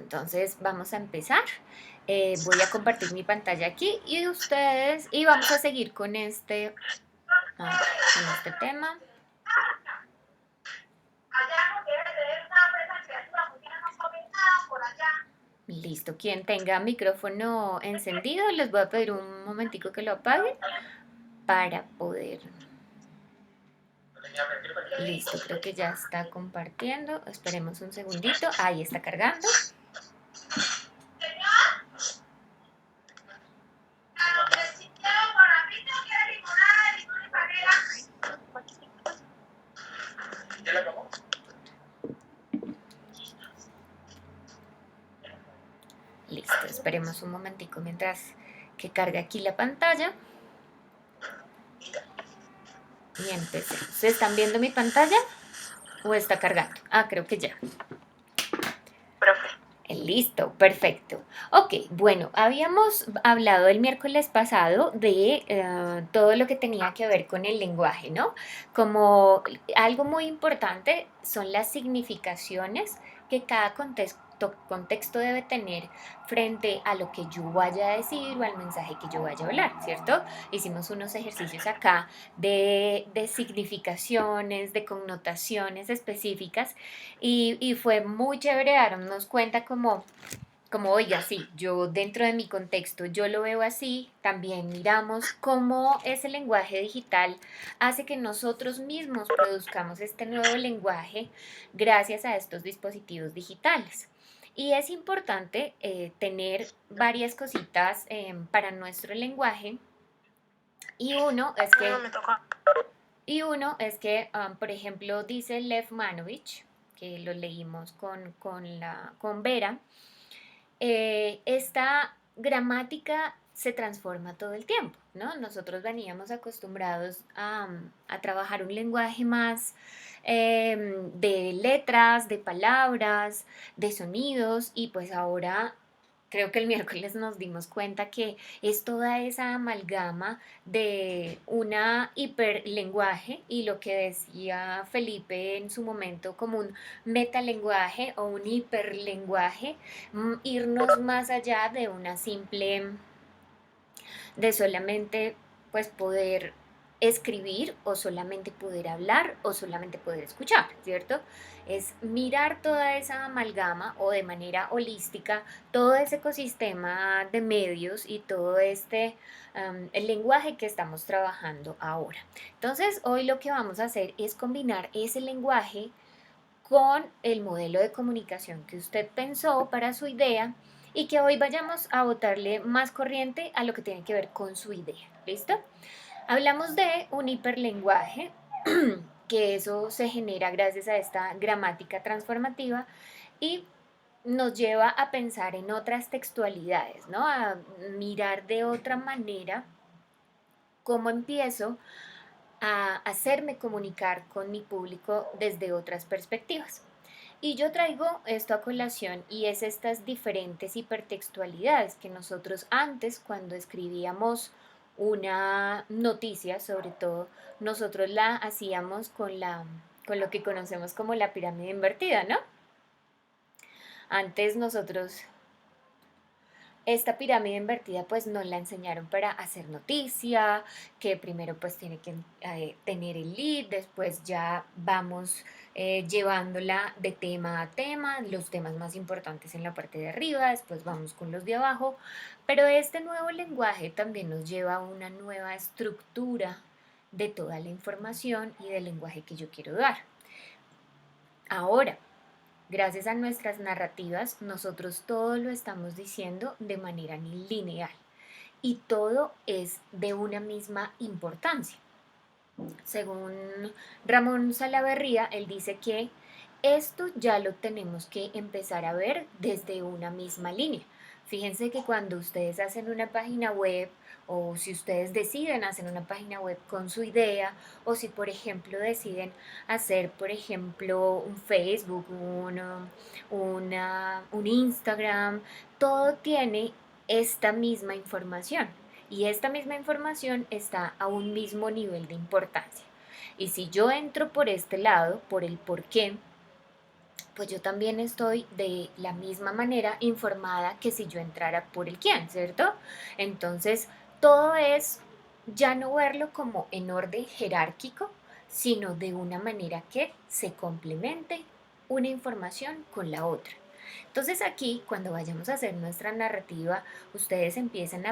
entonces vamos a empezar. Voy a compartir mi pantalla aquí y vamos a seguir con con este tema. Listo, quien tenga micrófono encendido, les voy a pedir un momentico que lo apaguen para poder. Listo, creo que ya está compartiendo. Esperemos un segundito. Ahí está cargando. Listo, esperemos un momentico mientras que carga aquí la pantalla. Y empecemos. ¿Se están viendo mi pantalla? ¿O está cargando? Ah, creo que ya. Listo, perfecto. Ok, bueno, habíamos hablado el miércoles pasado de todo lo que tenía que ver con el lenguaje, ¿no? Como algo muy importante son las significaciones que cada contexto debe tener frente a lo que yo vaya a decir o al mensaje que yo vaya a hablar, ¿cierto? Hicimos unos ejercicios acá de significaciones, de connotaciones específicas y fue muy chévere darnos cuenta como, oiga, sí, yo dentro de mi contexto, yo lo veo así, también miramos cómo ese lenguaje digital hace que nosotros mismos produzcamos este nuevo lenguaje gracias a estos dispositivos digitales. Y es importante tener varias cositas para nuestro lenguaje y uno es que por ejemplo, dice Lev Manovich, que lo leímos con Vera, esta gramática se transforma todo el tiempo, ¿no? Nosotros veníamos acostumbrados a trabajar un lenguaje más de letras, de palabras, de sonidos, y pues ahora creo que el miércoles nos dimos cuenta que es toda esa amalgama de una hiperlenguaje y lo que decía Felipe en su momento como un metalenguaje o un hiperlenguaje, irnos más allá de una simple, de solamente pues poder escribir o solamente poder hablar o solamente poder escuchar, ¿cierto? Es mirar toda esa amalgama o de manera holística todo ese ecosistema de medios y todo el lenguaje que estamos trabajando ahora. Entonces, hoy lo que vamos a hacer es combinar ese lenguaje con el modelo de comunicación que usted pensó para su idea y que hoy vayamos a botarle más corriente a lo que tiene que ver con su idea. ¿Listo? Hablamos de un hiperlenguaje, que eso se genera gracias a esta gramática transformativa y nos lleva a pensar en otras textualidades, ¿no? A mirar de otra manera cómo empiezo a hacerme comunicar con mi público desde otras perspectivas. Y yo traigo esto a colación y es estas diferentes hipertextualidades que nosotros antes, cuando escribíamos una noticia, sobre todo, nosotros la hacíamos con lo que conocemos como la pirámide invertida, ¿no? Antes nosotros esta pirámide invertida pues nos la enseñaron para hacer noticia, que primero pues tiene que tener el lead, después ya vamos llevándola de tema a tema, los temas más importantes en la parte de arriba, después vamos con los de abajo, pero este nuevo lenguaje también nos lleva a una nueva estructura de toda la información y del lenguaje que yo quiero dar. Ahora, gracias a nuestras narrativas, nosotros todo lo estamos diciendo de manera lineal y todo es de una misma importancia. Según Ramón Salaverría, él dice que esto ya lo tenemos que empezar a ver desde una misma línea. Fíjense que cuando ustedes hacen una página web o si ustedes deciden hacer una página web con su idea o si por ejemplo deciden hacer por ejemplo un Facebook, un Instagram, todo tiene esta misma información y esta misma información está a un mismo nivel de importancia. Y si yo entro por este lado, por el por qué, pues yo también estoy de la misma manera informada que si yo entrara por el quién, ¿cierto? Entonces, todo es ya no verlo como en orden jerárquico, sino de una manera que se complemente una información con la otra. Entonces aquí, cuando vayamos a hacer nuestra narrativa, que ustedes empiecen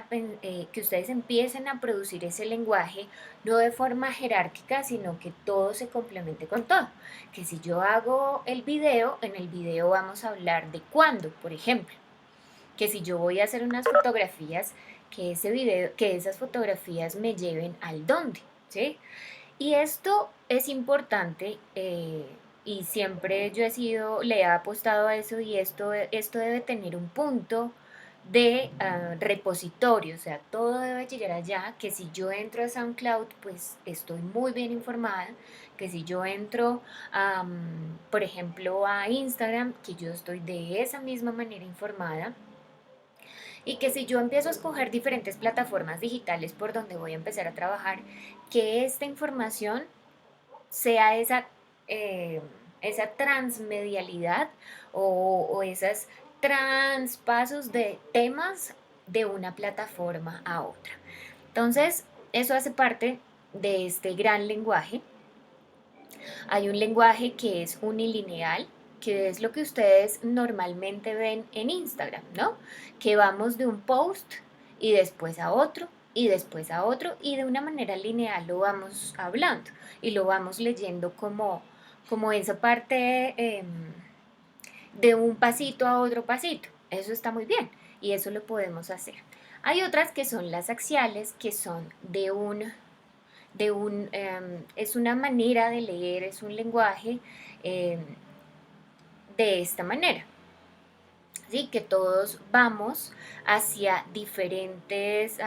a producir ese lenguaje, no de forma jerárquica, sino que todo se complemente con todo. Que si yo hago el video, en el video vamos a hablar de cuándo, por ejemplo. Que si yo voy a hacer unas fotografías, que esas fotografías me lleven al dónde, ¿sí? Y esto es importante, y siempre le he apostado a eso, y esto debe tener un punto de repositorio, o sea, todo debe llegar allá, que si yo entro a SoundCloud, pues estoy muy bien informada, que si yo entro, por ejemplo, a Instagram, que yo estoy de esa misma manera informada, y que si yo empiezo a escoger diferentes plataformas digitales por donde voy a empezar a trabajar, que esta información sea eh, esa transmedialidad o esas transpasos de temas de una plataforma a otra. Entonces, eso hace parte de este gran lenguaje. Hay un lenguaje que es unilineal, que es lo que ustedes normalmente ven en Instagram, ¿no? Que vamos de un post y después a otro y después a otro y de una manera lineal lo vamos hablando y lo vamos leyendo como esa parte de un pasito a otro pasito. Eso está muy bien y eso lo podemos hacer. Hay otras que son las axiales, que son es una manera de leer, es un lenguaje eh, de esta manera, ¿sí? Que todos vamos hacia diferentes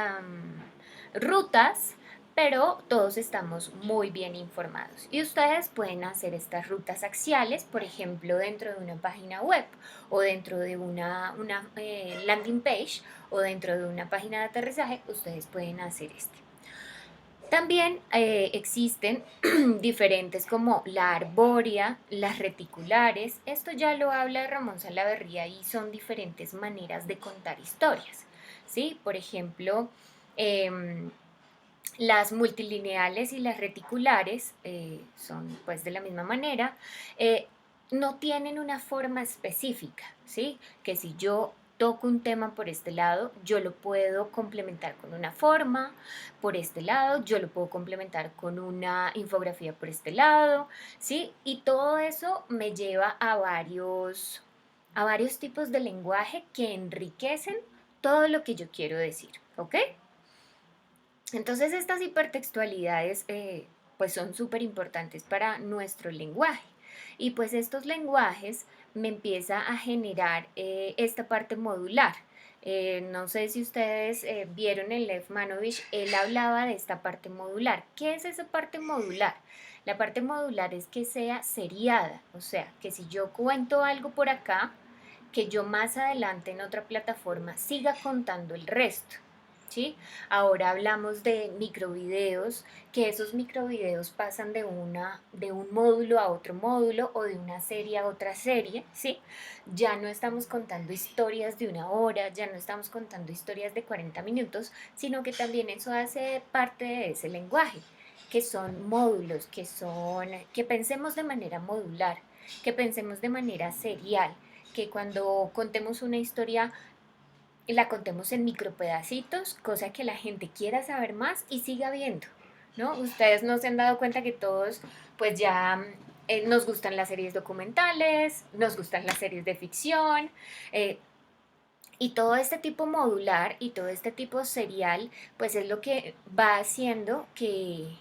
rutas, pero todos estamos muy bien informados. Y ustedes pueden hacer estas rutas axiales, por ejemplo, dentro de una página web o dentro de una landing page o dentro de una página de aterrizaje, ustedes pueden hacer esto. También existen diferentes como la arbórea, las reticulares. Esto ya lo habla Ramón Salaverría y son diferentes maneras de contar historias. ¿Sí? Por ejemplo, em, las multilineales y las reticulares son pues de la misma manera. eh, no tienen una forma específica, ¿sí? Que si yo toco un tema por este lado, yo lo puedo complementar con una forma por este lado, yo lo puedo complementar con una infografía por este lado, ¿sí? Y todo eso me lleva a varios tipos de lenguaje que enriquecen todo lo que yo quiero decir, ¿ok? Entonces estas hipertextualidades pues son súper importantes para nuestro lenguaje, y pues estos lenguajes me empieza a generar esta parte modular. No sé si ustedes vieron en Lev Manovich, él hablaba de esta parte modular. ¿Qué es esa parte modular? La parte modular es que sea seriada, o sea, que si yo cuento algo por acá, que yo más adelante en otra plataforma siga contando el resto. ¿Sí? Ahora hablamos de microvideos, que esos microvideos pasan de un módulo a otro módulo o de una serie a otra serie, ¿sí? Ya no estamos contando historias de una hora, ya no estamos contando historias de 40 minutos, sino que también eso hace parte de ese lenguaje, que son módulos, que pensemos de manera modular, que pensemos de manera serial, que cuando contemos una historia la contemos en micropedacitos, cosa que la gente quiera saber más y siga viendo, ¿no? Ustedes no se han dado cuenta que todos, pues ya nos gustan las series documentales, nos gustan las series de ficción, eh, y todo este tipo modular y todo este tipo serial, pues es lo que va haciendo que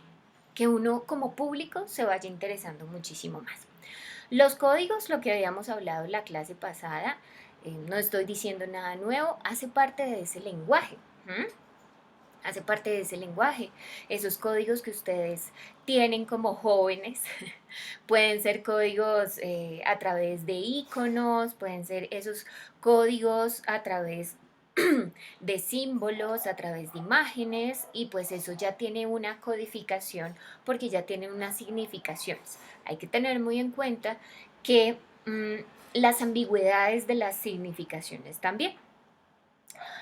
uno como público se vaya interesando muchísimo más. Los códigos, lo que habíamos hablado en la clase pasada, no estoy diciendo nada nuevo, hace parte de ese lenguaje. ¿M? Hace parte de ese lenguaje. Esos códigos que ustedes tienen como jóvenes pueden ser códigos a través de iconos, pueden ser esos códigos a través de símbolos, a través de imágenes, y pues eso ya tiene una codificación porque ya tiene unas significaciones. Hay que tener muy en cuenta que mm, las ambigüedades de las significaciones también.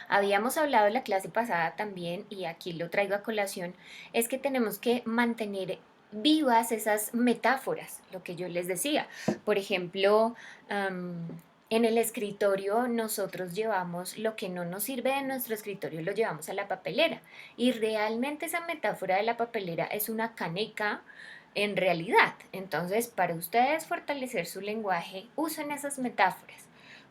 Habíamos hablado en la clase pasada también, y aquí lo traigo a colación, es que tenemos que mantener vivas esas metáforas, lo que yo les decía. Por ejemplo, am, en el escritorio nosotros llevamos lo que no nos sirve de nuestro escritorio, lo llevamos a la papelera. Y realmente esa metáfora de la papelera es una caneca en realidad. Entonces, para ustedes fortalecer su lenguaje, usen esas metáforas.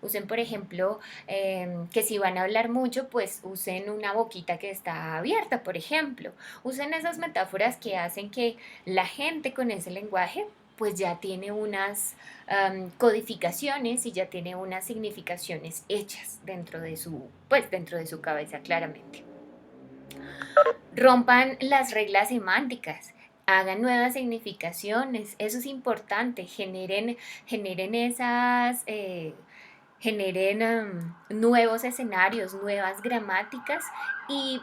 Usen, por ejemplo, que si van a hablar mucho, pues usen una boquita que está abierta, por ejemplo. Usen esas metáforas que hacen que la gente con ese lenguaje pues ya tiene unas codificaciones y ya tiene unas significaciones hechas dentro de su, pues dentro de su cabeza claramente. Rompan las reglas semánticas, hagan nuevas significaciones, eso es importante, generen esas, generen nuevos escenarios, nuevas gramáticas y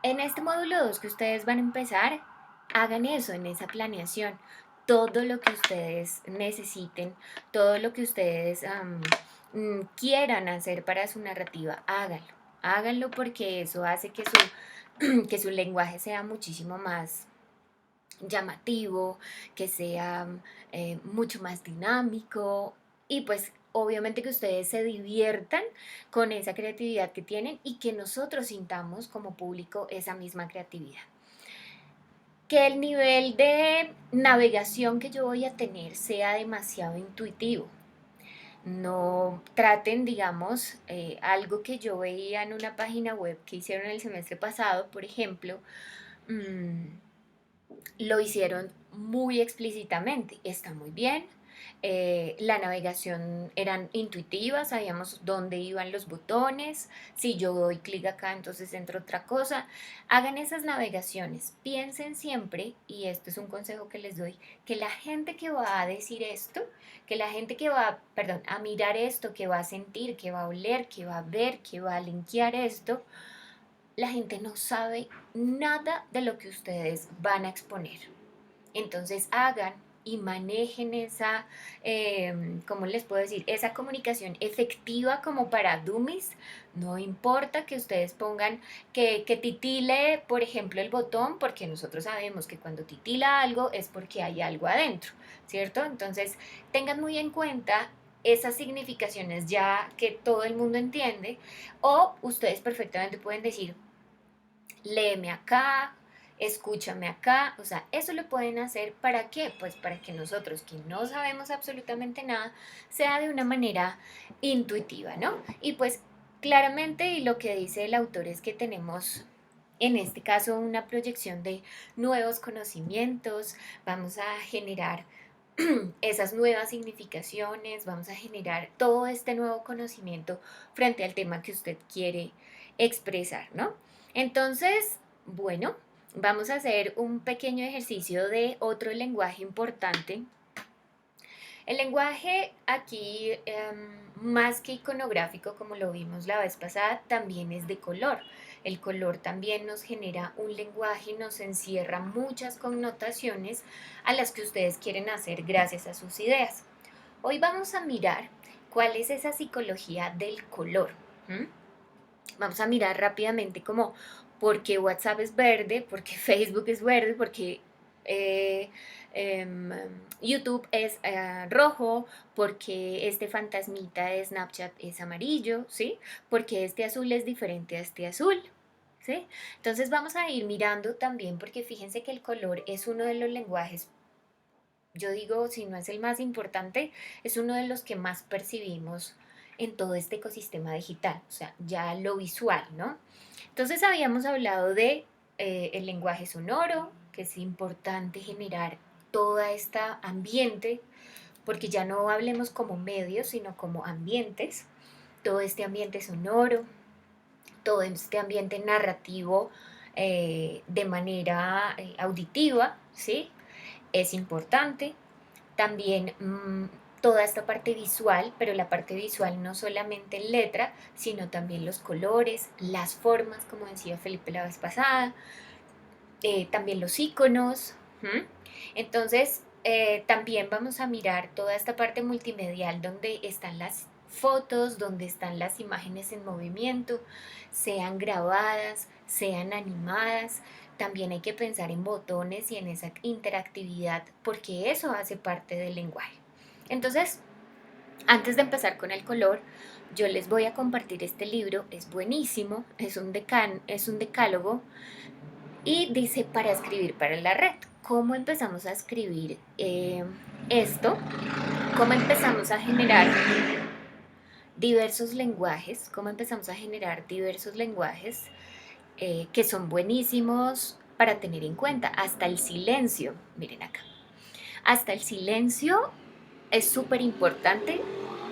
en este módulo 2 que ustedes van a empezar, hagan eso en esa planeación. Todo lo que ustedes necesiten, todo lo que ustedes quieran hacer para su narrativa, háganlo. Háganlo porque eso hace que que su lenguaje sea muchísimo más llamativo, que sea mucho más dinámico y pues obviamente que ustedes se diviertan con esa creatividad que tienen y que nosotros sintamos como público esa misma creatividad. Que el nivel de navegación que yo voy a tener sea demasiado intuitivo. No traten, digamos, algo que yo veía en una página web que hicieron el semestre pasado, por ejemplo, mmm, lo hicieron muy explícitamente. Está muy bien. La navegación eran intuitivas, sabíamos dónde iban los botones. Si yo doy clic acá, entonces entro otra cosa. Hagan esas navegaciones. Piensen siempre, y esto es un consejo que les doy, que la gente que va a decir esto, que la gente que va, perdón, a mirar esto, que va a sentir, que va a oler, que va a ver, que va a linkear esto, la gente no sabe nada de lo que ustedes van a exponer. Entonces hagan y manejen esa, ¿cómo les puedo decir? Esa comunicación efectiva como para dummies. No importa que ustedes pongan que titile, por ejemplo, el botón, porque nosotros sabemos que cuando titila algo es porque hay algo adentro, ¿cierto? Entonces tengan muy en cuenta esas significaciones ya que todo el mundo entiende, o ustedes perfectamente pueden decir, léeme acá, escúchame acá, o sea, eso lo pueden hacer ¿para qué? Pues para que nosotros que no sabemos absolutamente nada, sea de una manera intuitiva, ¿no? Y pues claramente y lo que dice el autor es que tenemos en este caso una proyección de nuevos conocimientos, vamos a generar esas nuevas significaciones, vamos a generar todo este nuevo conocimiento frente al tema que usted quiere expresar, ¿no? Entonces, bueno, vamos a hacer un pequeño ejercicio de otro lenguaje importante. El lenguaje aquí, más que iconográfico, como lo vimos la vez pasada, también es de color. El color también nos genera un lenguaje y nos encierra muchas connotaciones a las que ustedes quieren hacer gracias a sus ideas. Hoy vamos a mirar cuál es esa psicología del color. ¿M? Vamos a mirar rápidamente como por qué WhatsApp es verde, por qué Facebook es verde, por qué eh, em, YouTube es rojo, porque este fantasmita de Snapchat es amarillo, ¿sí? Porque este azul es diferente a este azul, ¿sí? Entonces vamos a ir mirando también, porque fíjense que el color es uno de los lenguajes, yo digo, si no es el más importante, es uno de los que más percibimos en todo este ecosistema digital, o sea, ya lo visual, ¿no? Entonces habíamos hablado de el lenguaje sonoro, que es importante generar todo este ambiente, porque ya no hablemos como medios, sino como ambientes, todo este ambiente sonoro, todo este ambiente narrativo de manera auditiva, ¿sí? Es importante. También toda esta parte visual, pero la parte visual no solamente en letra, sino también los colores, las formas, como decía Felipe la vez pasada, también los iconos. ¿M? Entonces, También vamos a mirar toda esta parte multimedial donde están las fotos, donde están las imágenes en movimiento, sean grabadas, sean animadas. También hay que pensar en botones y en esa interactividad, porque eso hace parte del lenguaje. Entonces, antes de empezar con el color, yo les voy a compartir este libro, es buenísimo, es un decálogo y dice para escribir para la red. ¿Cómo empezamos a escribir esto? ¿Cómo empezamos a generar diversos lenguajes? ¿Cómo empezamos a generar diversos lenguajes que son buenísimos para tener en cuenta? Hasta el silencio, miren acá. Hasta el silencio es súper importante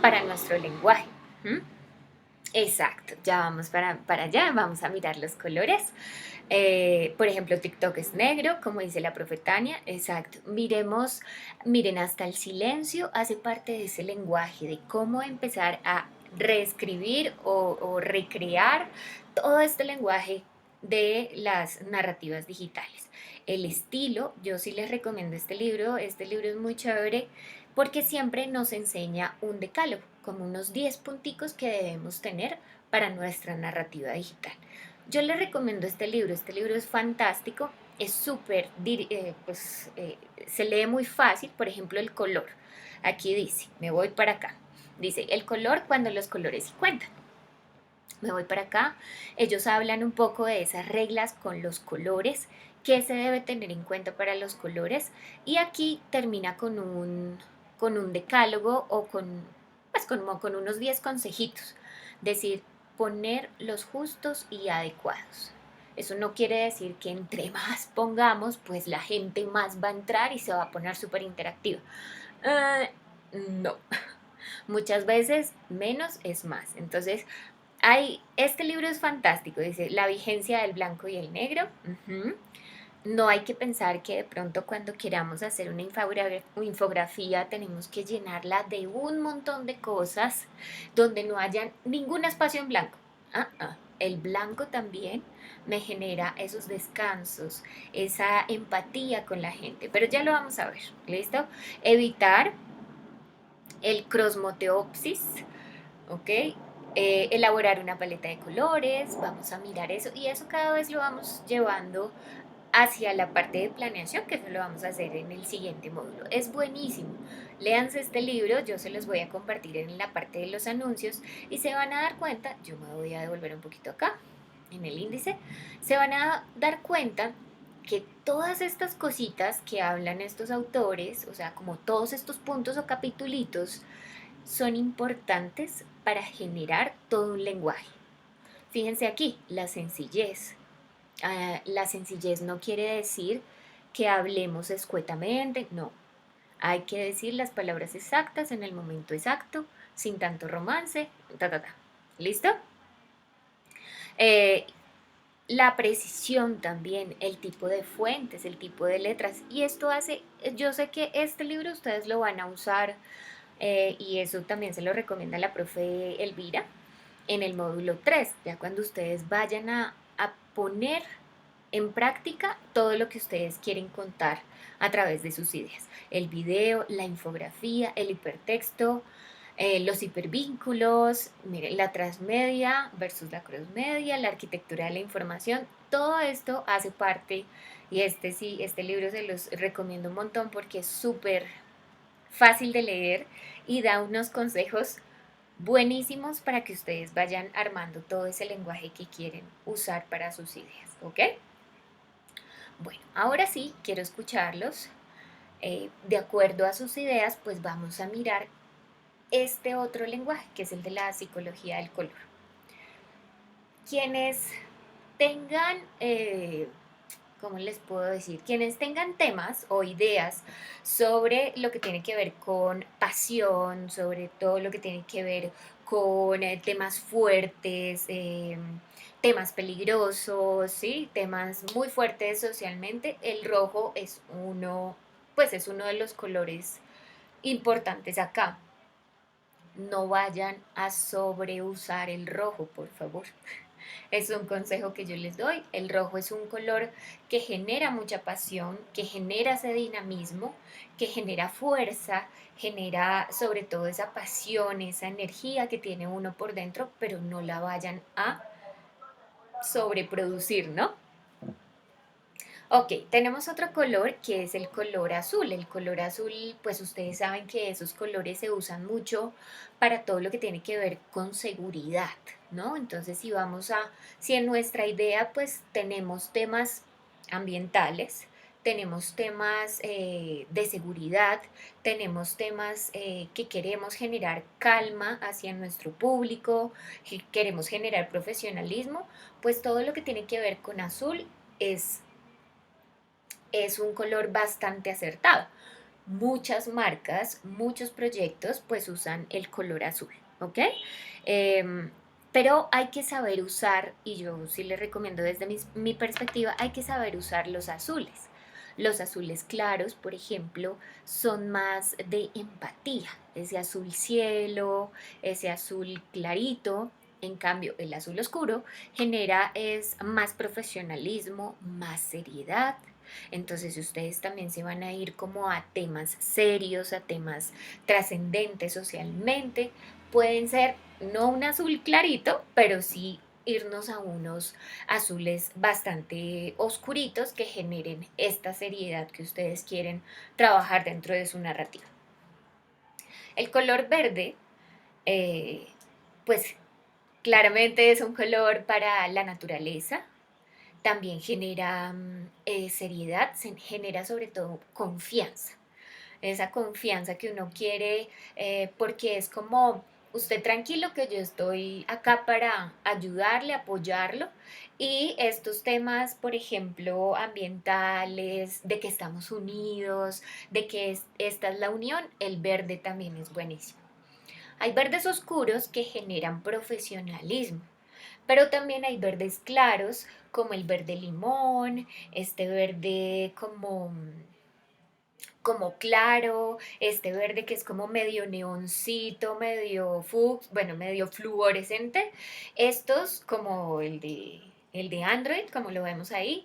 para nuestro lenguaje. ¿Mm? Exacto, ya vamos para allá, vamos a mirar los colores. Por ejemplo, TikTok es negro, como dice la profetania, exacto. Miren, hasta el silencio hace parte de ese lenguaje, de cómo empezar a reescribir o recrear todo este lenguaje de las narrativas digitales. El estilo, yo sí les recomiendo este libro es muy chévere porque siempre nos enseña un decálogo, como unos 10 punticos que debemos tener para nuestra narrativa digital. Yo les recomiendo este libro es fantástico, es súper, se lee muy fácil, por ejemplo el color. Aquí dice, me voy para acá, dice el color cuando los colores sí cuentan. Me voy para acá, ellos hablan un poco de esas reglas con los colores, qué se debe tener en cuenta para los colores y aquí termina con un decálogo o con unos 10 consejitos. Decir, poner los justos y adecuados. Eso no quiere decir que entre más pongamos, pues la gente más va a entrar y se va a poner súper interactiva. No, muchas veces menos es más. Entonces, este libro es fantástico, dice la vigencia del blanco y el negro. Ujú. No hay que pensar que de pronto cuando queramos hacer una infografía tenemos que llenarla de un montón de cosas donde no haya ningún espacio en blanco. El blanco también me genera esos descansos, esa empatía con la gente, pero ya lo vamos a ver, ¿listo? Evitar el crossmoteopsis, ¿ok? Elaborar una paleta de colores, vamos a mirar eso y eso cada vez lo vamos llevando hacia la parte de planeación, que eso lo vamos a hacer en el siguiente módulo. Es buenísimo. Léanse este libro, yo se los voy a compartir en la parte de los anuncios y se van a dar cuenta, yo me voy a devolver un poquito acá, en el índice, se van a dar cuenta que todas estas cositas que hablan estos autores, o sea, como todos estos puntos o capitulitos, son importantes para generar todo un lenguaje. Fíjense aquí, la sencillez. La sencillez no quiere decir que hablemos escuetamente, no. Hay que decir las palabras exactas en el momento exacto, sin tanto romance, ta, ta, ta. ¿Listo? Eh, la precisión también, el tipo de fuentes, el tipo de letras. Y esto hace, yo sé que este libro ustedes lo van a usar y eso también se lo recomienda la profe Elvira en el módulo 3 ya cuando ustedes vayan a poner en práctica todo lo que ustedes quieren contar a través de sus ideas. El video, la infografía, el hipertexto, los hipervínculos, miren, la transmedia versus la crossmedia, la arquitectura de la información, todo esto hace parte y sí, este libro se los recomiendo un montón porque es súper fácil de leer y da unos consejos buenísimos para que ustedes vayan armando todo ese lenguaje que quieren usar para sus ideas, ¿ok? Bueno, ahora sí, quiero escucharlos. De acuerdo a sus ideas, pues vamos a mirar este otro lenguaje, que es el de la psicología del color. Quienes tengan, ¿cómo les puedo decir? Quienes tengan temas o ideas sobre lo que tiene que ver con pasión, sobre todo lo que tiene que ver con temas fuertes, temas peligrosos, ¿sí? Temas muy fuertes socialmente, el rojo es uno, pues es uno de los colores importantes acá. No vayan a sobreusar el rojo, por favor. Es un consejo que yo les doy. El rojo es un color que genera mucha pasión, que genera ese dinamismo, que genera fuerza, genera sobre todo esa pasión, esa energía que tiene uno por dentro, pero no la vayan a sobreproducir, ¿no? Ok, tenemos otro color que es el color azul. El color azul, pues ustedes saben que esos colores se usan mucho para todo lo que tiene que ver con seguridad, ¿no? Entonces, si en nuestra idea, pues tenemos temas ambientales, tenemos temas de seguridad, tenemos temas que queremos generar calma hacia nuestro público, que queremos generar profesionalismo, pues todo lo que tiene que ver con azul es un color bastante acertado. Muchas marcas, muchos proyectos pues usan el color azul, ¿ok? Em, pero hay que saber usar, y yo sí les recomiendo desde mi perspectiva, hay que saber usar los azules. Los azules claros, por ejemplo, son más de empatía, ese azul cielo, ese azul clarito. En cambio, el azul oscuro genera es más profesionalismo, más seriedad. Entonces, si ustedes también se van a ir como a temas serios, a temas trascendentes socialmente, pueden ser no un azul clarito, pero sí irnos a unos azules bastante oscuritos que generen esta seriedad que ustedes quieren trabajar dentro de su narrativa. El color verde, eh, pues claramente es un color para la naturaleza, también genera seriedad, genera sobre todo confianza. Esa confianza que uno quiere, porque es como, usted tranquilo que yo estoy acá para ayudarle, apoyarlo. Y estos temas, por ejemplo, ambientales, de que estamos unidos, de que esta es la unión, el verde también es buenísimo. Hay verdes oscuros que generan profesionalismo. Pero también hay verdes claros, como el verde limón, este verde como claro, este verde que es como medio neoncito, medio bueno, medio fluorescente. Estos, como el de Android, como lo vemos ahí,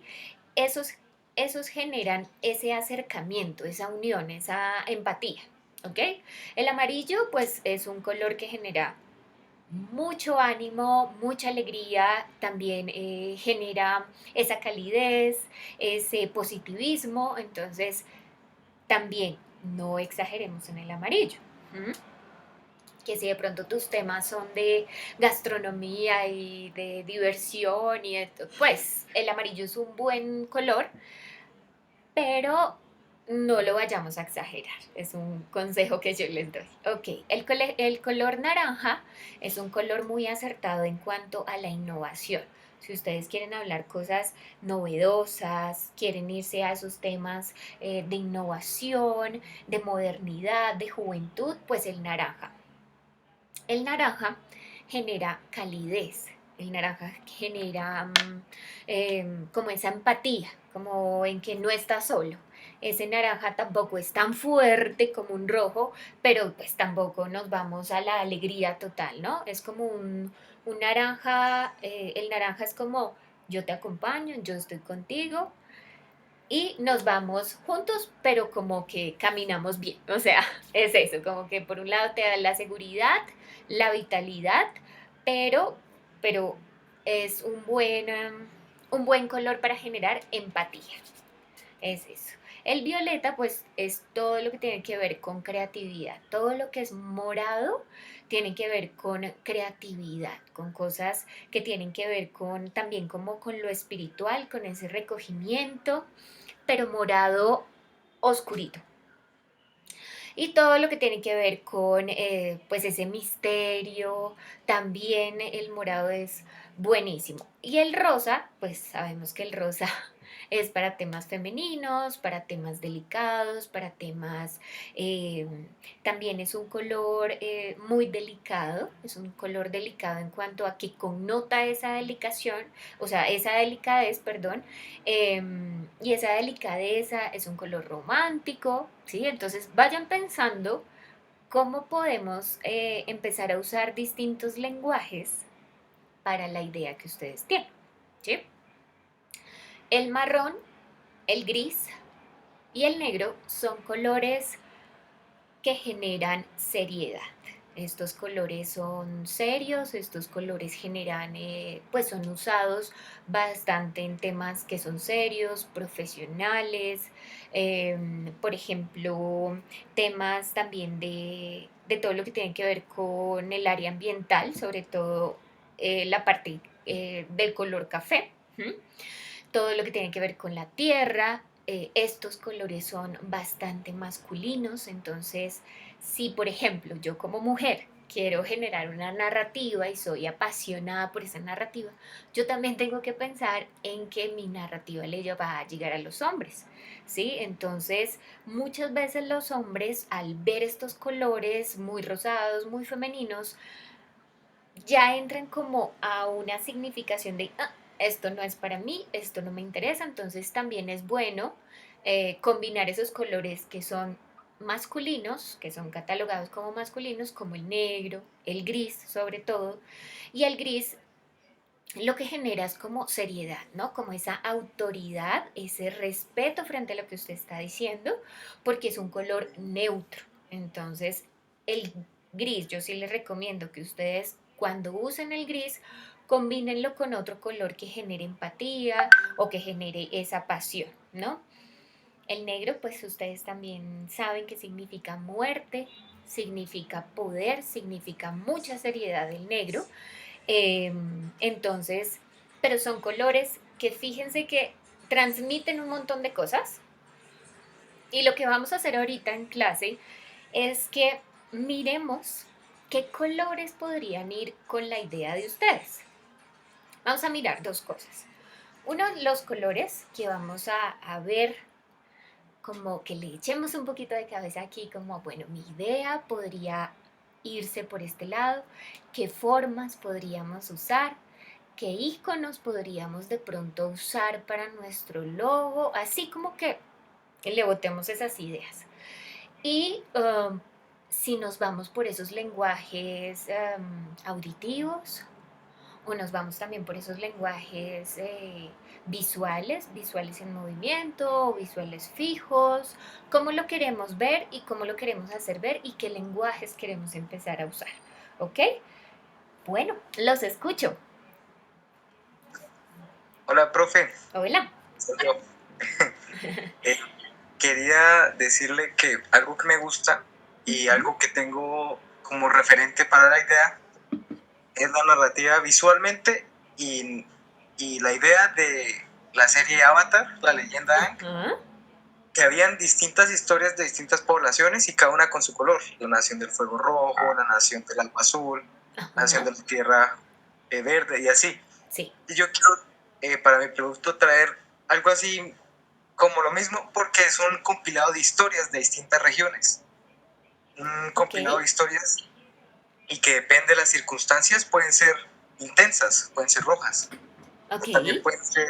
esos, esos generan ese acercamiento, esa unión, esa empatía. ¿Ok? El amarillo, pues, es un color que genera mucho ánimo, mucha alegría, también genera esa calidez, ese positivismo, entonces también no exageremos en el amarillo. ¿M? Que si de pronto tus temas son de gastronomía y de diversión pues el amarillo es un buen color, pero no lo vayamos a exagerar. Es un consejo que yo les doy. Ok, el color naranja es un color muy acertado en cuanto a la innovación. Si ustedes quieren hablar cosas novedosas, quieren irse a esos temas de innovación, de modernidad, de juventud, pues el naranja. El naranja genera calidez, el naranja genera como esa empatía, como en que no está solo. Ese naranja tampoco es tan fuerte como un rojo, pero pues tampoco nos vamos a la alegría total, ¿no? Es como un naranja, el naranja es como yo te acompaño, yo estoy contigo, y nos vamos juntos, pero como que caminamos bien. O sea, es eso, como que por un lado te da la seguridad, la vitalidad, pero, pero es un buen color para generar empatía. Es eso. El violeta, pues, es todo lo que tiene que ver con creatividad. Todo lo que es morado tiene que ver con creatividad, con cosas que tienen que ver con también como con lo espiritual, con ese recogimiento, pero morado oscurito. Y todo lo que tiene que ver con pues ese misterio, también el morado es buenísimo. Y el rosa, pues sabemos que el rosa es para temas femeninos, para temas delicados, para temas... eh, también es un color muy delicado, es un color delicado en cuanto a que connota esa delicación, o sea, esa delicadez, perdón, y esa delicadeza es un color romántico, ¿sí? Entonces vayan pensando cómo podemos empezar a usar distintos lenguajes para la idea que ustedes tienen, ¿sí? El marrón, el gris y el negro son colores que generan seriedad. Estos colores son serios, estos colores generan, pues son usados bastante en temas que son serios, profesionales, por ejemplo, temas también de todo lo que tiene que ver con el área ambiental, sobre todo la parte del color café. ¿M? Todo lo que tiene que ver con la tierra. Estos colores son bastante masculinos, entonces si por ejemplo yo como mujer quiero generar una narrativa y soy apasionada por esa narrativa, yo también tengo que pensar en que mi narrativa le va a llegar a los hombres, ¿sí? Entonces muchas veces los hombres al ver estos colores muy rosados, muy femeninos, ya entran como a una significación de, "Ah, esto no es para mí, esto no me interesa", entonces también es bueno combinar esos colores que son masculinos, que son catalogados como masculinos, como el negro, el gris sobre todo, y el gris lo que genera es como seriedad, ¿no? Como esa autoridad, ese respeto frente a lo que usted está diciendo, porque es un color neutro. Entonces, el gris, yo sí les recomiendo que ustedes cuando usen el gris, combínenlo con otro color que genere empatía o que genere esa pasión, ¿no? El negro, pues ustedes también saben que significa muerte, significa poder, significa mucha seriedad el negro. Entonces, pero son colores que fíjense que transmiten un montón de cosas. Y lo que vamos a hacer ahorita en clase es que miremos qué colores podrían ir con la idea de ustedes. Vamos a mirar dos cosas. Uno, los colores que vamos a ver, como que le echemos un poquito de cabeza aquí, como, bueno, mi idea podría irse por este lado, qué formas podríamos usar, qué iconos podríamos de pronto usar para nuestro logo, así como que le botemos esas ideas. Y si nos vamos por esos lenguajes auditivos, o nos vamos también por esos lenguajes visuales, visuales en movimiento, o visuales fijos, cómo lo queremos ver y cómo lo queremos hacer ver y qué lenguajes queremos empezar a usar. ¿Ok? Bueno, los escucho. Hola, profe. Hola. Soy yo. Eh, Quería decirle que algo que me gusta y Ujú. algo que tengo como referente para la idea es la narrativa visualmente y la idea de la serie Avatar, la leyenda Aang, Ajá. que habían distintas historias de distintas poblaciones y cada una con su color. La nación del fuego rojo, la nación del agua azul, la nación Ajá. de la tierra verde y así. Sí. Y yo quiero para mi producto traer algo así como lo mismo porque es un compilado de historias de distintas regiones. Un Ok. compilado de historias y que depende de las circunstancias pueden ser intensas, pueden ser rojas, Ok. o también pueden ser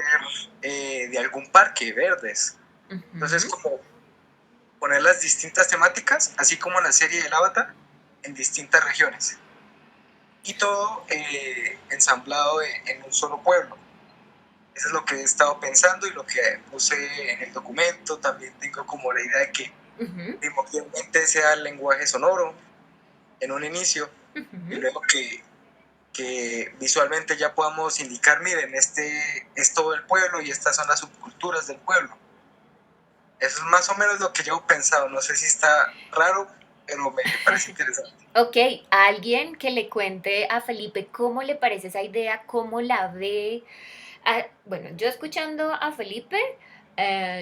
de algún parque, verdes. Entonces, Ujú. como poner las distintas temáticas, así como en la serie del Avatar, en distintas regiones. Y todo ensamblado en un solo pueblo. Eso es lo que he estado pensando y lo que puse en el documento. También tengo como la idea de que Ujú. primordialmente sea el lenguaje sonoro en un inicio y Ujú. luego que visualmente ya podamos indicar, miren, este es todo el pueblo y estas son las subculturas del pueblo. Eso es más o menos lo que yo he pensado. No sé si está raro, pero me parece interesante. Ok, alguien que le cuente a Felipe cómo le parece esa idea, cómo la ve. Ah, bueno, yo escuchando a Felipe,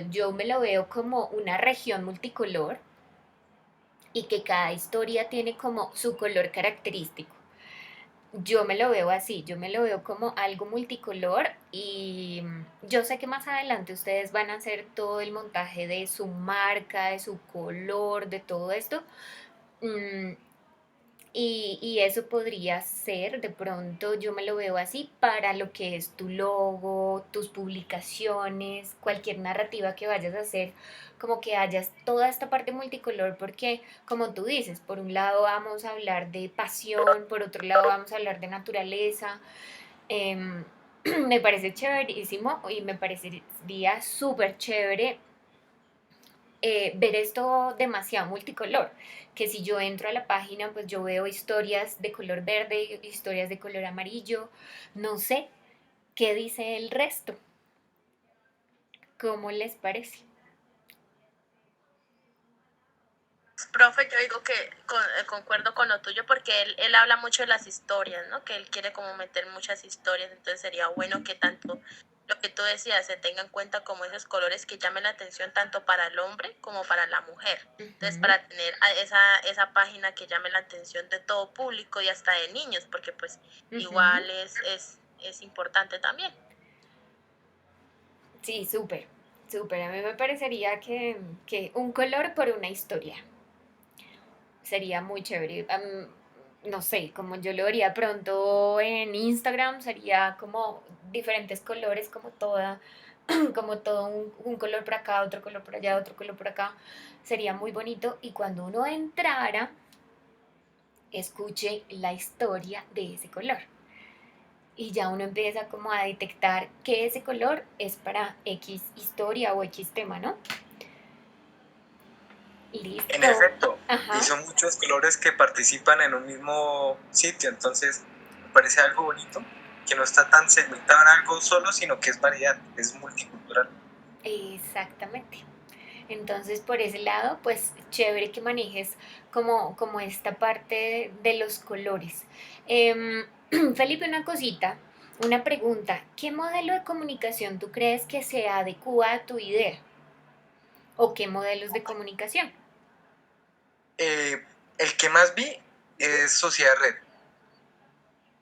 yo me lo veo como una región multicolor y que cada historia tiene como su color característico. Yo me lo veo así, yo me lo veo como algo multicolor y yo sé que más adelante ustedes van a hacer todo el montaje de su marca, de su color, de todo esto. mm, y eso podría ser, de pronto yo me lo veo así para lo que es tu logo, tus publicaciones, cualquier narrativa que vayas a hacer, como que hayas toda esta parte multicolor, porque como tú dices, por un lado vamos a hablar de pasión, por otro lado vamos a hablar de naturaleza, Em, me parece chéverísimo y me parecería súper chévere ver esto demasiado multicolor, que si yo entro a la página, pues yo veo historias de color verde, historias de color amarillo, no sé qué dice el resto, ¿cómo les parece? Profe, yo digo que concuerdo con lo tuyo porque él habla mucho de las historias, ¿no? Que él quiere como meter muchas historias, entonces sería bueno que tanto lo que tú decías se tenga en cuenta como esos colores que llamen la atención tanto para el hombre como para la mujer. Entonces, Ujú, para tener esa página que llame la atención de todo público y hasta de niños, porque pues ujú. igual es importante también. Sí, súper, súper. A mí me parecería que un color por una historia sería muy chévere. No sé, como yo lo vería pronto en Instagram, sería como diferentes colores, como toda, como todo un color por acá, otro color por allá, otro color por acá. Sería muy bonito. Y cuando uno entrara, escuche la historia de ese color. Y ya uno empieza como a detectar que ese color es para X historia o X tema, ¿no? En Listo. efecto, y Ajá. son muchos colores que participan en un mismo sitio, entonces me parece algo bonito, que no está tan segmentado en algo solo, sino que es variedad, es multicultural. Exactamente. Entonces, por ese lado, pues chévere que manejes como esta parte de los colores. Em, Felipe, una cosita, una pregunta. ¿Qué modelo de comunicación tú crees que se adecua a tu idea? ¿O qué modelos de comunicación? Eh, el que más vi es Sociedad Red,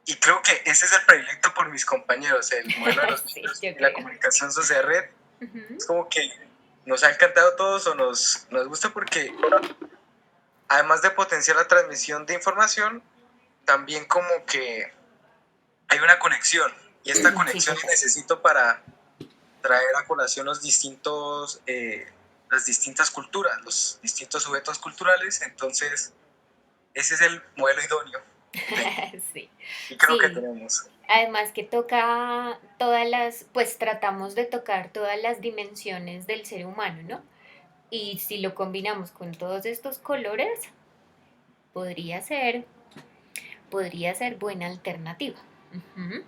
y creo que ese es el predilecto por mis compañeros, el modelo de los Sí, medios yo y la creo. comunicación Sociedad Red. Ujú. Es como que nos ha encantado a todos o nos gusta porque además de potenciar la transmisión de información, también como que hay una conexión, y esta Sí, conexión total. necesito para traer a colación las distintas culturas, los distintos sujetos culturales. Entonces ese es el modelo idóneo que tengo Sí, y creo que sí. tenemos. Además que toca todas pues tratamos de tocar todas las dimensiones del ser humano, ¿no? Y si lo combinamos con todos estos colores, podría ser, podría ser buena alternativa. Ujú. Una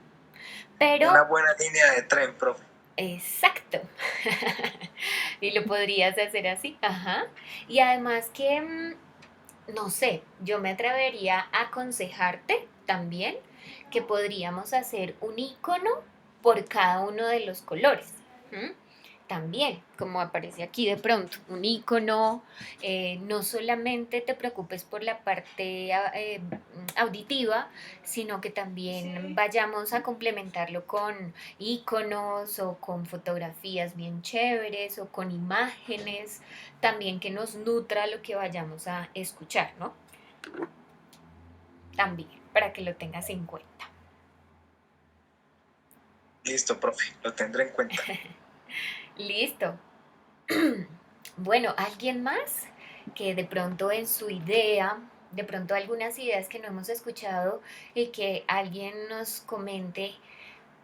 Pero, buena línea de tren, profe. exacto. Y lo podrías hacer así, ajá. Y además que, no sé, yo me atrevería a aconsejarte también que podríamos hacer un icono por cada uno de los colores. ¿M? También, como aparece aquí de pronto, un icono, no solamente te preocupes por la parte auditiva, sino que también vayamos a complementarlo con iconos o con fotografías bien chéveres o con imágenes, también que nos nutra lo que vayamos a escuchar, ¿no? También, para que lo tengas en cuenta. Listo, profe, lo tendré en cuenta. Listo. Bueno, ¿alguien más que de pronto en su idea, de pronto algunas ideas que no hemos escuchado y que alguien nos comente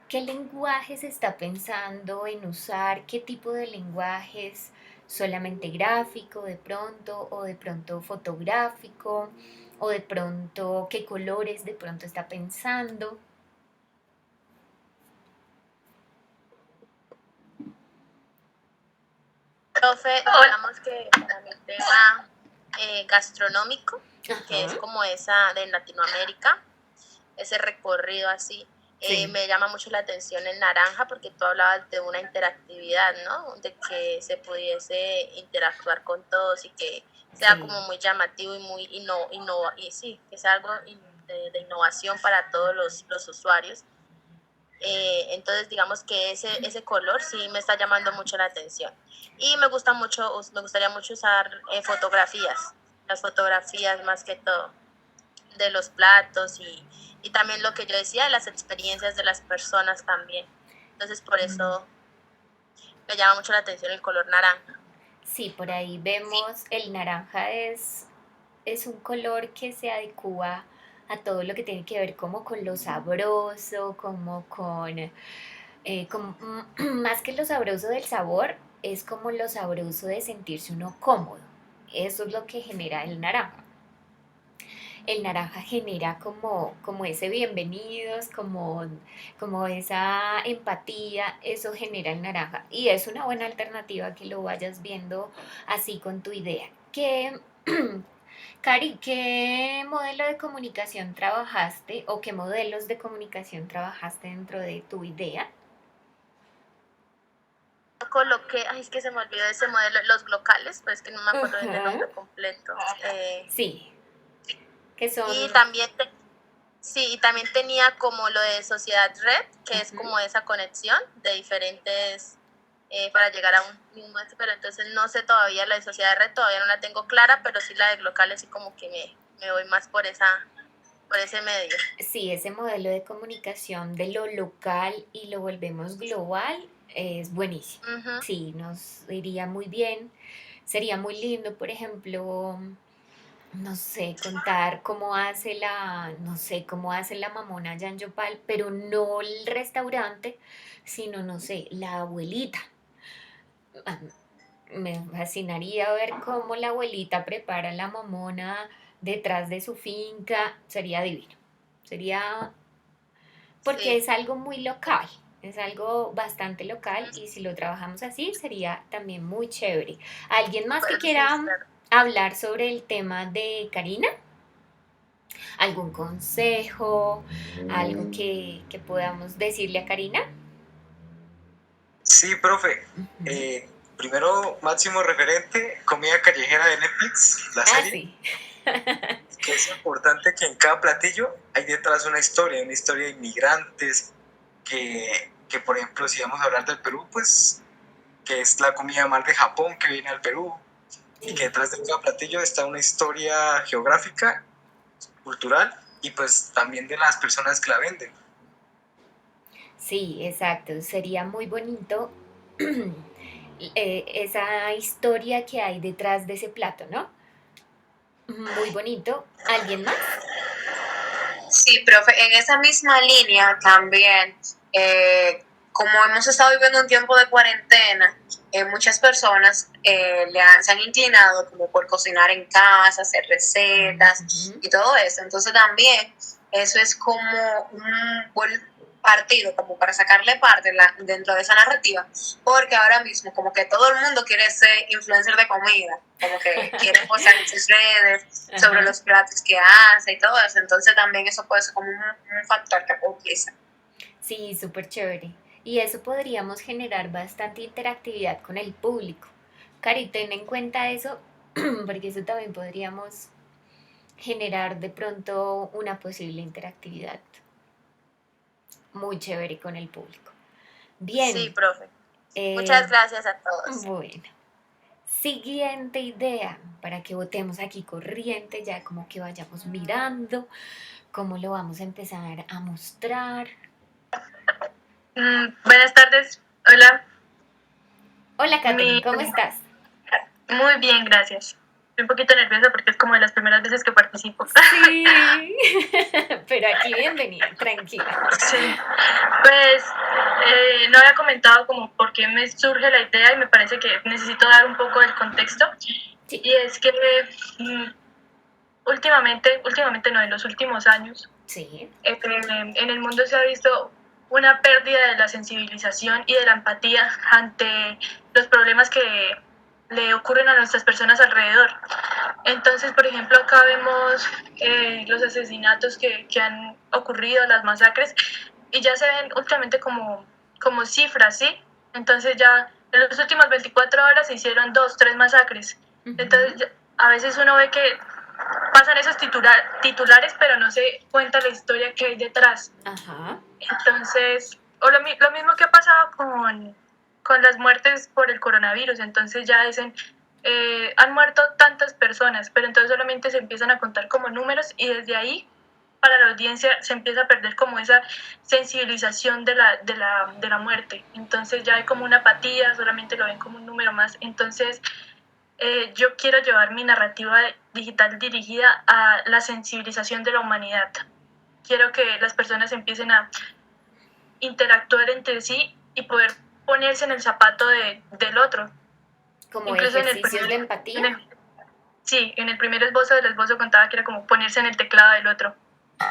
qué lenguajes está pensando en usar, qué tipo de lenguajes, solamente gráfico de pronto o de pronto fotográfico o de pronto qué colores de pronto está pensando? Profe, digamos que para mi tema gastronómico, que es Ajá, como esa de Latinoamérica, ese recorrido así. sí, Me llama mucho la atención el naranja porque tú hablabas de una interactividad, ¿no? De que se pudiese interactuar con todos y que sea sí. como muy llamativo y muy y sí, que sea algo de innovación para todos los usuarios. Entonces, digamos que ese color sí me está llamando mucho la atención. Y me gustaría mucho usar fotografías, las fotografías más que todo de los platos y también lo que yo decía, las experiencias de las personas también. Entonces, por Mm. eso me llama mucho la atención el color naranja. Sí, por ahí vemos el naranja es un color que se adecua a todo lo que tiene que ver como con lo sabroso, como más que lo sabroso del sabor, es como lo sabroso de sentirse uno cómodo. Eso es lo que genera el naranja. El naranja genera como ese bienvenidos, como esa empatía, eso genera el naranja. Y es una buena alternativa que lo vayas viendo así con tu idea. Cari, ¿qué modelo de comunicación trabajaste o qué modelos de comunicación trabajaste dentro de tu idea? Coloqué, ay, es que se me olvidó ese modelo, los locales, pues que no me acuerdo bien del Ajá. nombre completo. Sí, que son... Y también, sí, y también tenía como lo de sociedad red, que es Ujú. como esa conexión de diferentes para llegar a un mismo, pero entonces no sé todavía la de sociedad red, todavía no la tengo clara, pero sí la de locales sí como que me voy más por ese medio. Sí, ese modelo de comunicación de lo local y lo volvemos global es buenísimo. Ujú. Sí, nos iría muy bien. Sería muy lindo, por ejemplo, no sé, contar cómo hace no sé, cómo hace la mamona allá en Yopal, pero no el restaurante, sino, no sé, la abuelita. Ah, me fascinaría ver cómo la abuelita prepara la mamona detrás de su finca. Sería divino. Sería porque Sí. es algo muy local, es algo bastante local y si lo trabajamos así sería también muy chévere. ¿Alguien más que Pues sí, quiera claro. hablar sobre el tema de Karina? ¿Algún consejo? ¿Algo que podamos decirle a Karina? Sí, profe. Ujú. Primero, máximo referente, comida callejera de Netflix, la Ah, serie, sí. que es importante que en cada platillo hay detrás una historia de inmigrantes, que por ejemplo, si vamos a hablar del Perú, pues que es la comida mal de Japón que viene al Perú, y que Sí, detrás de cada platillo está una historia geográfica, cultural, y pues también de las personas que la venden. sí, exacto. Sería muy bonito esa historia que hay detrás de ese plato, ¿no? Muy bonito. ¿Alguien más? Sí, profe, en esa misma línea también, como hemos estado viviendo un tiempo de cuarentena, muchas personas se han inclinado como por cocinar en casa, hacer recetas Ujú. y todo eso. Entonces también eso es como un buen partido, como para sacarle parte dentro de esa narrativa, porque ahora mismo como que todo el mundo quiere ser influencer de comida, como que quiere posar en sus redes sobre Ajá. los platos que hace y todo eso. Entonces también eso puede ser como un factor que puede utilizar. Sí, súper chévere. Y eso podríamos generar bastante interactividad con el público. Cari, ten en cuenta eso, porque eso también podríamos generar de pronto una posible interactividad muy chévere con el público. Sí, Bien, profe. eh, Muchas gracias a todos. bueno. Siguiente idea, para que votemos aquí corriente, ya como que vayamos mirando cómo lo vamos a empezar a mostrar. Buenas tardes, hola. Hola, Katherine, Mi... ¿cómo estás? Muy bien, gracias. Estoy un poquito nerviosa porque es como de las primeras veces que participo. Sí, pero aquí bienvenida, tranquila. Sí, pues no había comentado como por qué me surge la idea y me parece que necesito dar un poco del contexto. Sí, Y es que mm, últimamente no, en los últimos años, sí. en el mundo se ha visto una pérdida de la sensibilización y de la empatía ante los problemas que le ocurren a nuestras personas alrededor. Entonces, por ejemplo, acá vemos los asesinatos que han ocurrido, las masacres, y ya se ven últimamente como cifras, ¿sí? Entonces ya en las últimas 24 horas se hicieron 2, 3 masacres. Ujú. Entonces a veces uno ve que pasan esos titulares, pero no se cuenta la historia que hay detrás. Ajá. Entonces, o lo mismo que ha pasado con las muertes por el coronavirus. Entonces ya dicen, han muerto tantas personas, pero entonces solamente se empiezan a contar como números y desde ahí para la audiencia se empieza a perder como esa sensibilización de la muerte. Entonces ya hay como una apatía, solamente lo ven como un número más. Entonces yo quiero llevar mi narrativa digital dirigida a la sensibilización de la humanidad. Quiero que las personas empiecen a interactuar entre sí y poder ponerse en el zapato del otro. Como Incluso ejercicios de empatía. sí, en el primer esbozo del esbozo contaba que era como ponerse en el teclado del otro.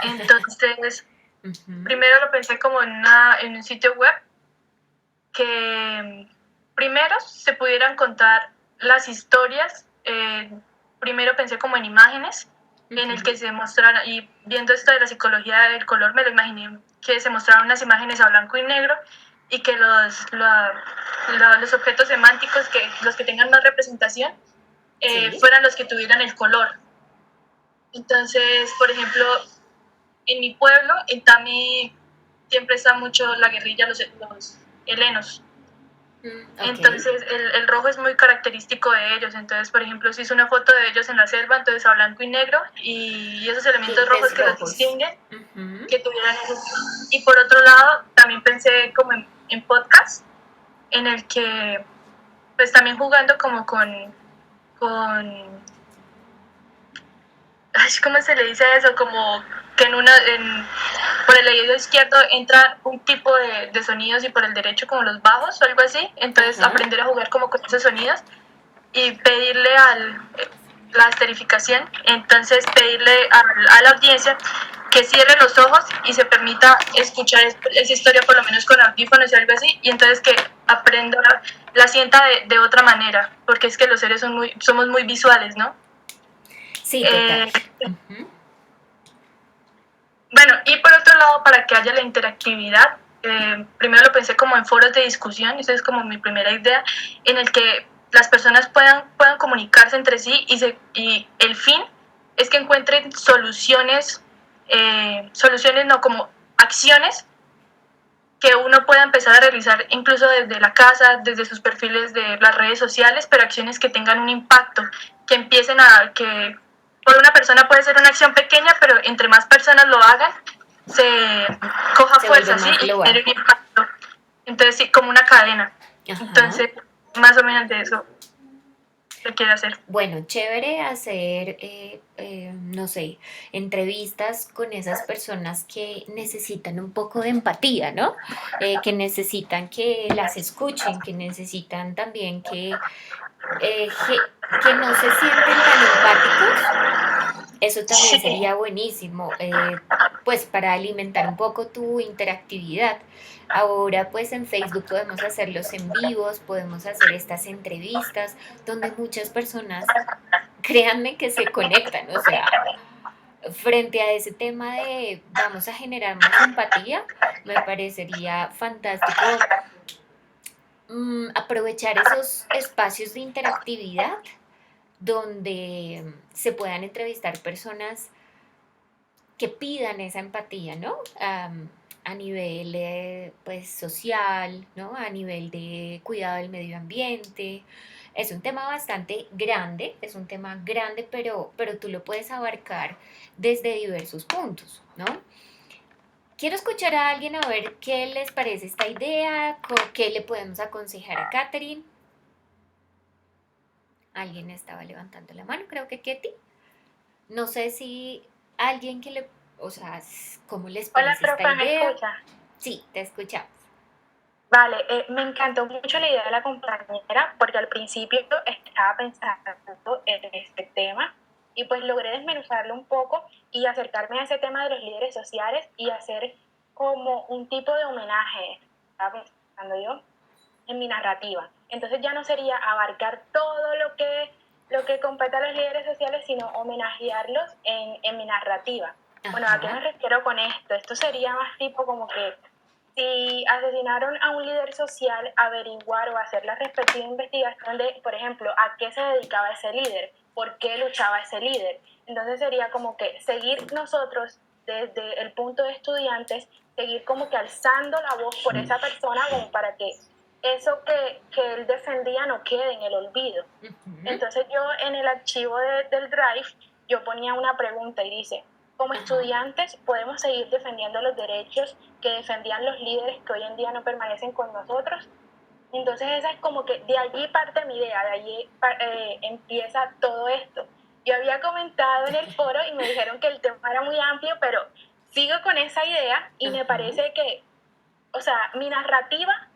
Entonces, primero lo pensé como en un sitio web que primero se pudieran contar las historias. Primero pensé como en imágenes, en el que se mostraran, y viendo esto de la psicología del color, me lo imaginé que se mostraran unas imágenes a blanco y negro y que los objetos semánticos, los que tengan más representación, Sí. fueran los que tuvieran el color. Entonces, por ejemplo, en mi pueblo, en Tami, siempre está mucho la guerrilla, los helenos. Okay. Entonces, el rojo es muy característico de ellos. Entonces, por ejemplo, si hice una foto de ellos en la selva, entonces a blanco y negro, y esos elementos rojos que los distinguen, que tuvieran esos. Y por otro lado, también pensé como en podcast, en el que, pues también jugando como con ¿cómo se le dice eso? Como que por el oído izquierdo entra un tipo de sonidos y por el derecho como los bajos o algo así. Entonces aprender a jugar como con esos sonidos y pedirle la esterificación. Entonces pedirle a la audiencia que cierre los ojos y se permita escuchar esa historia por lo menos con audífonos y algo así. Y entonces que aprenda, la sienta de otra manera, porque es que los seres somos muy visuales, ¿no? Sí, total. Bueno, y por otro lado, para que haya la interactividad, primero lo pensé como en foros de discusión, esa es como mi primera idea, en el que las personas puedan comunicarse entre sí y el fin es que encuentren soluciones no, como acciones que uno pueda empezar a realizar incluso desde la casa, desde sus perfiles de las redes sociales, pero acciones que tengan un impacto, que empiecen que por una persona puede ser una acción pequeña, pero entre más personas lo hagan, se coja fuerza, ¿sí? Y tener un impacto. Entonces, sí, como una cadena. Entonces, más o menos de eso se quiere hacer. Bueno, chévere hacer, no sé, entrevistas con esas personas que necesitan un poco de empatía, ¿no? Que necesitan que las escuchen, que necesitan también que no se sienten tan empáticos. Eso también sería buenísimo, pues para alimentar un poco tu interactividad. Ahora pues en Facebook podemos hacer los en vivos, podemos hacer estas entrevistas donde muchas personas, créanme que se conectan, o sea, frente a ese tema de vamos a generar más empatía, me parecería fantástico aprovechar esos espacios de interactividad donde se puedan entrevistar personas que pidan esa empatía, ¿no? A nivel pues social, ¿no? A nivel de cuidado del medio ambiente. Es un tema bastante grande, es un tema grande, pero tú lo puedes abarcar desde diversos puntos, ¿no? Quiero escuchar a alguien a ver qué les parece esta idea, qué le podemos aconsejar a Katherine. Alguien estaba levantando la mano, creo que Ketty. No sé si alguien o sea, ¿cómo les parece esta idea? ¿Me escucha? Sí, te escuchamos. Vale, me encantó mucho la idea de la compañera porque al principio estaba pensando en este tema y pues logré desmenuzarlo un poco y acercarme a ese tema de los líderes sociales y hacer como un tipo de homenaje, estaba pensando yo, en mi narrativa. Entonces ya no sería abarcar todo lo que compete a los líderes sociales, sino homenajearlos en mi narrativa. Bueno, ¿a qué me refiero con esto? Esto sería más tipo como que si asesinaron a un líder social, averiguar o hacer la respectiva investigación de, por ejemplo, a qué se dedicaba ese líder, por qué luchaba ese líder. Entonces sería como que seguir nosotros desde el punto de estudiantes, seguir como que alzando la voz por esa persona como para que eso que él defendía no quede en el olvido. Entonces yo en el archivo del Drive, yo ponía una pregunta y dice, como estudiantes podemos seguir defendiendo los derechos que defendían los líderes que hoy en día no permanecen con nosotros. Entonces esa es como que de allí parte mi idea, de allí empieza todo esto. Yo había comentado en el foro y me dijeron que el tema era muy amplio, pero sigo con esa idea y me parece que, o sea, mi narrativa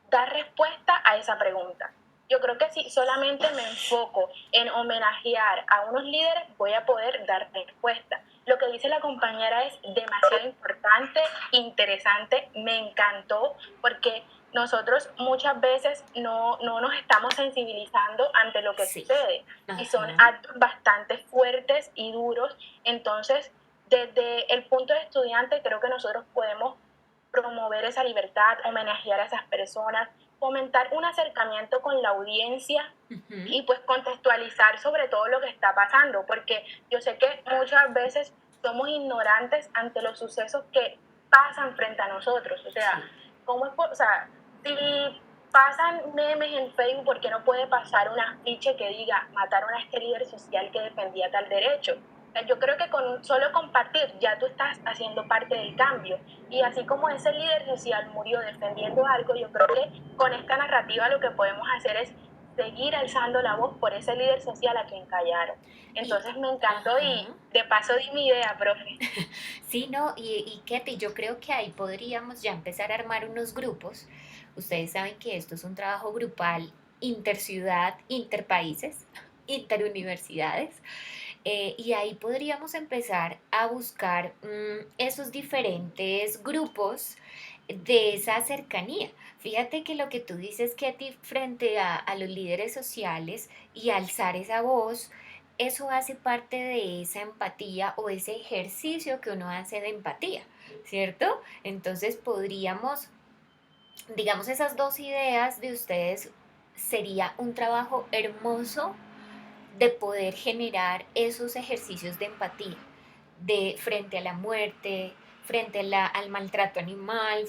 da respuesta a esa pregunta. Yo creo que si solamente me enfoco en homenajear a unos líderes, voy a poder dar respuesta. Lo que dice la compañera es demasiado importante, interesante, me encantó, porque nosotros muchas veces no nos estamos sensibilizando ante lo que sucede. Y son actos bastante fuertes y duros. Entonces, desde el punto de estudiante, creo que nosotros podemos promover esa libertad, homenajear a esas personas, fomentar un acercamiento con la audiencia y pues contextualizar sobre todo lo que está pasando, porque yo sé que muchas veces somos ignorantes ante los sucesos que pasan frente a nosotros. O sea, ¿cómo es? O sea, si pasan memes en Facebook, ¿por qué no puede pasar un afiche que diga mataron a este líder social que defendía tal derecho? Yo creo que con solo compartir ya tú estás haciendo parte del cambio. Y así como ese líder social murió defendiendo algo, yo creo que con esta narrativa lo que podemos hacer es seguir alzando la voz por ese líder social a quien callaron. Entonces me encantó y de paso di mi idea, profe. Sí, no, y Ketty, yo creo que ahí podríamos ya empezar a armar unos grupos. Ustedes saben que esto es un trabajo grupal, interciudad, interpaíses, interuniversidades. Y ahí podríamos empezar a buscar esos diferentes grupos de esa cercanía. Fíjate que lo que tú dices, Ketty, frente a los líderes sociales y alzar esa voz, eso hace parte de esa empatía o ese ejercicio que uno hace de empatía, ¿cierto? Entonces podríamos, digamos, esas dos ideas de ustedes sería un trabajo hermoso de poder generar esos ejercicios de empatía, de frente a la muerte, frente al maltrato animal,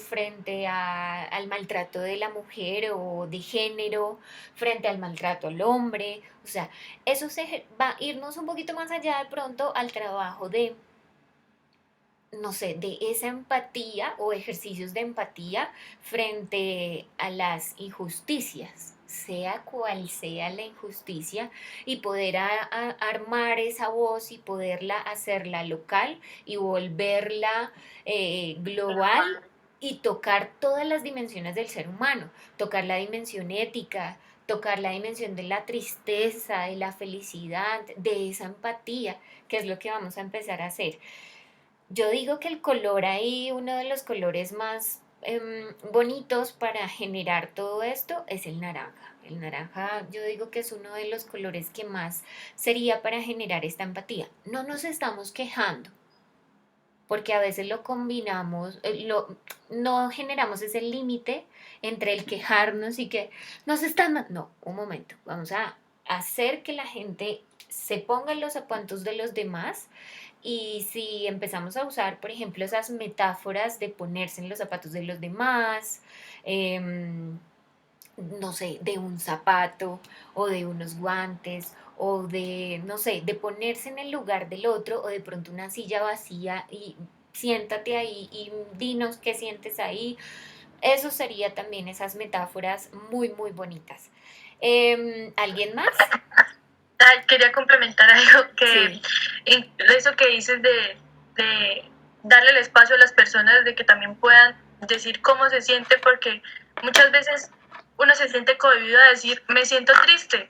al maltrato de la mujer o de género, frente al maltrato al hombre. O sea, va a irnos un poquito más allá de pronto al trabajo de, no sé, de esa empatía o ejercicios de empatía frente a las injusticias, sea cual sea la injusticia, y poder armar esa voz y poderla hacerla local y volverla global y tocar todas las dimensiones del ser humano, tocar la dimensión ética, tocar la dimensión de la tristeza, de la felicidad, de esa empatía, que es lo que vamos a empezar a hacer. Yo digo que el color ahí, uno de los colores más bonitos para generar todo esto es el naranja. El naranja yo digo que es uno de los colores que más sería para generar esta empatía. No nos estamos quejando, porque a veces lo combinamos, no generamos ese límite entre el quejarnos y que nos están... No, un momento, vamos a hacer que la gente se ponga en los zapatos de los demás. Y si empezamos a usar, por ejemplo, esas metáforas de ponerse en los zapatos de los demás, em, no sé, de un zapato o de unos guantes o de, no sé, de ponerse en el lugar del otro o de pronto una silla vacía y siéntate ahí y dinos qué sientes ahí. Eso sería también esas metáforas muy, muy bonitas. ¿Alguien más? Ay, quería complementar algo que Sí. eso que dices de darle el espacio a las personas de que también puedan decir cómo se siente, porque muchas veces uno se siente cohibido a decir me siento triste,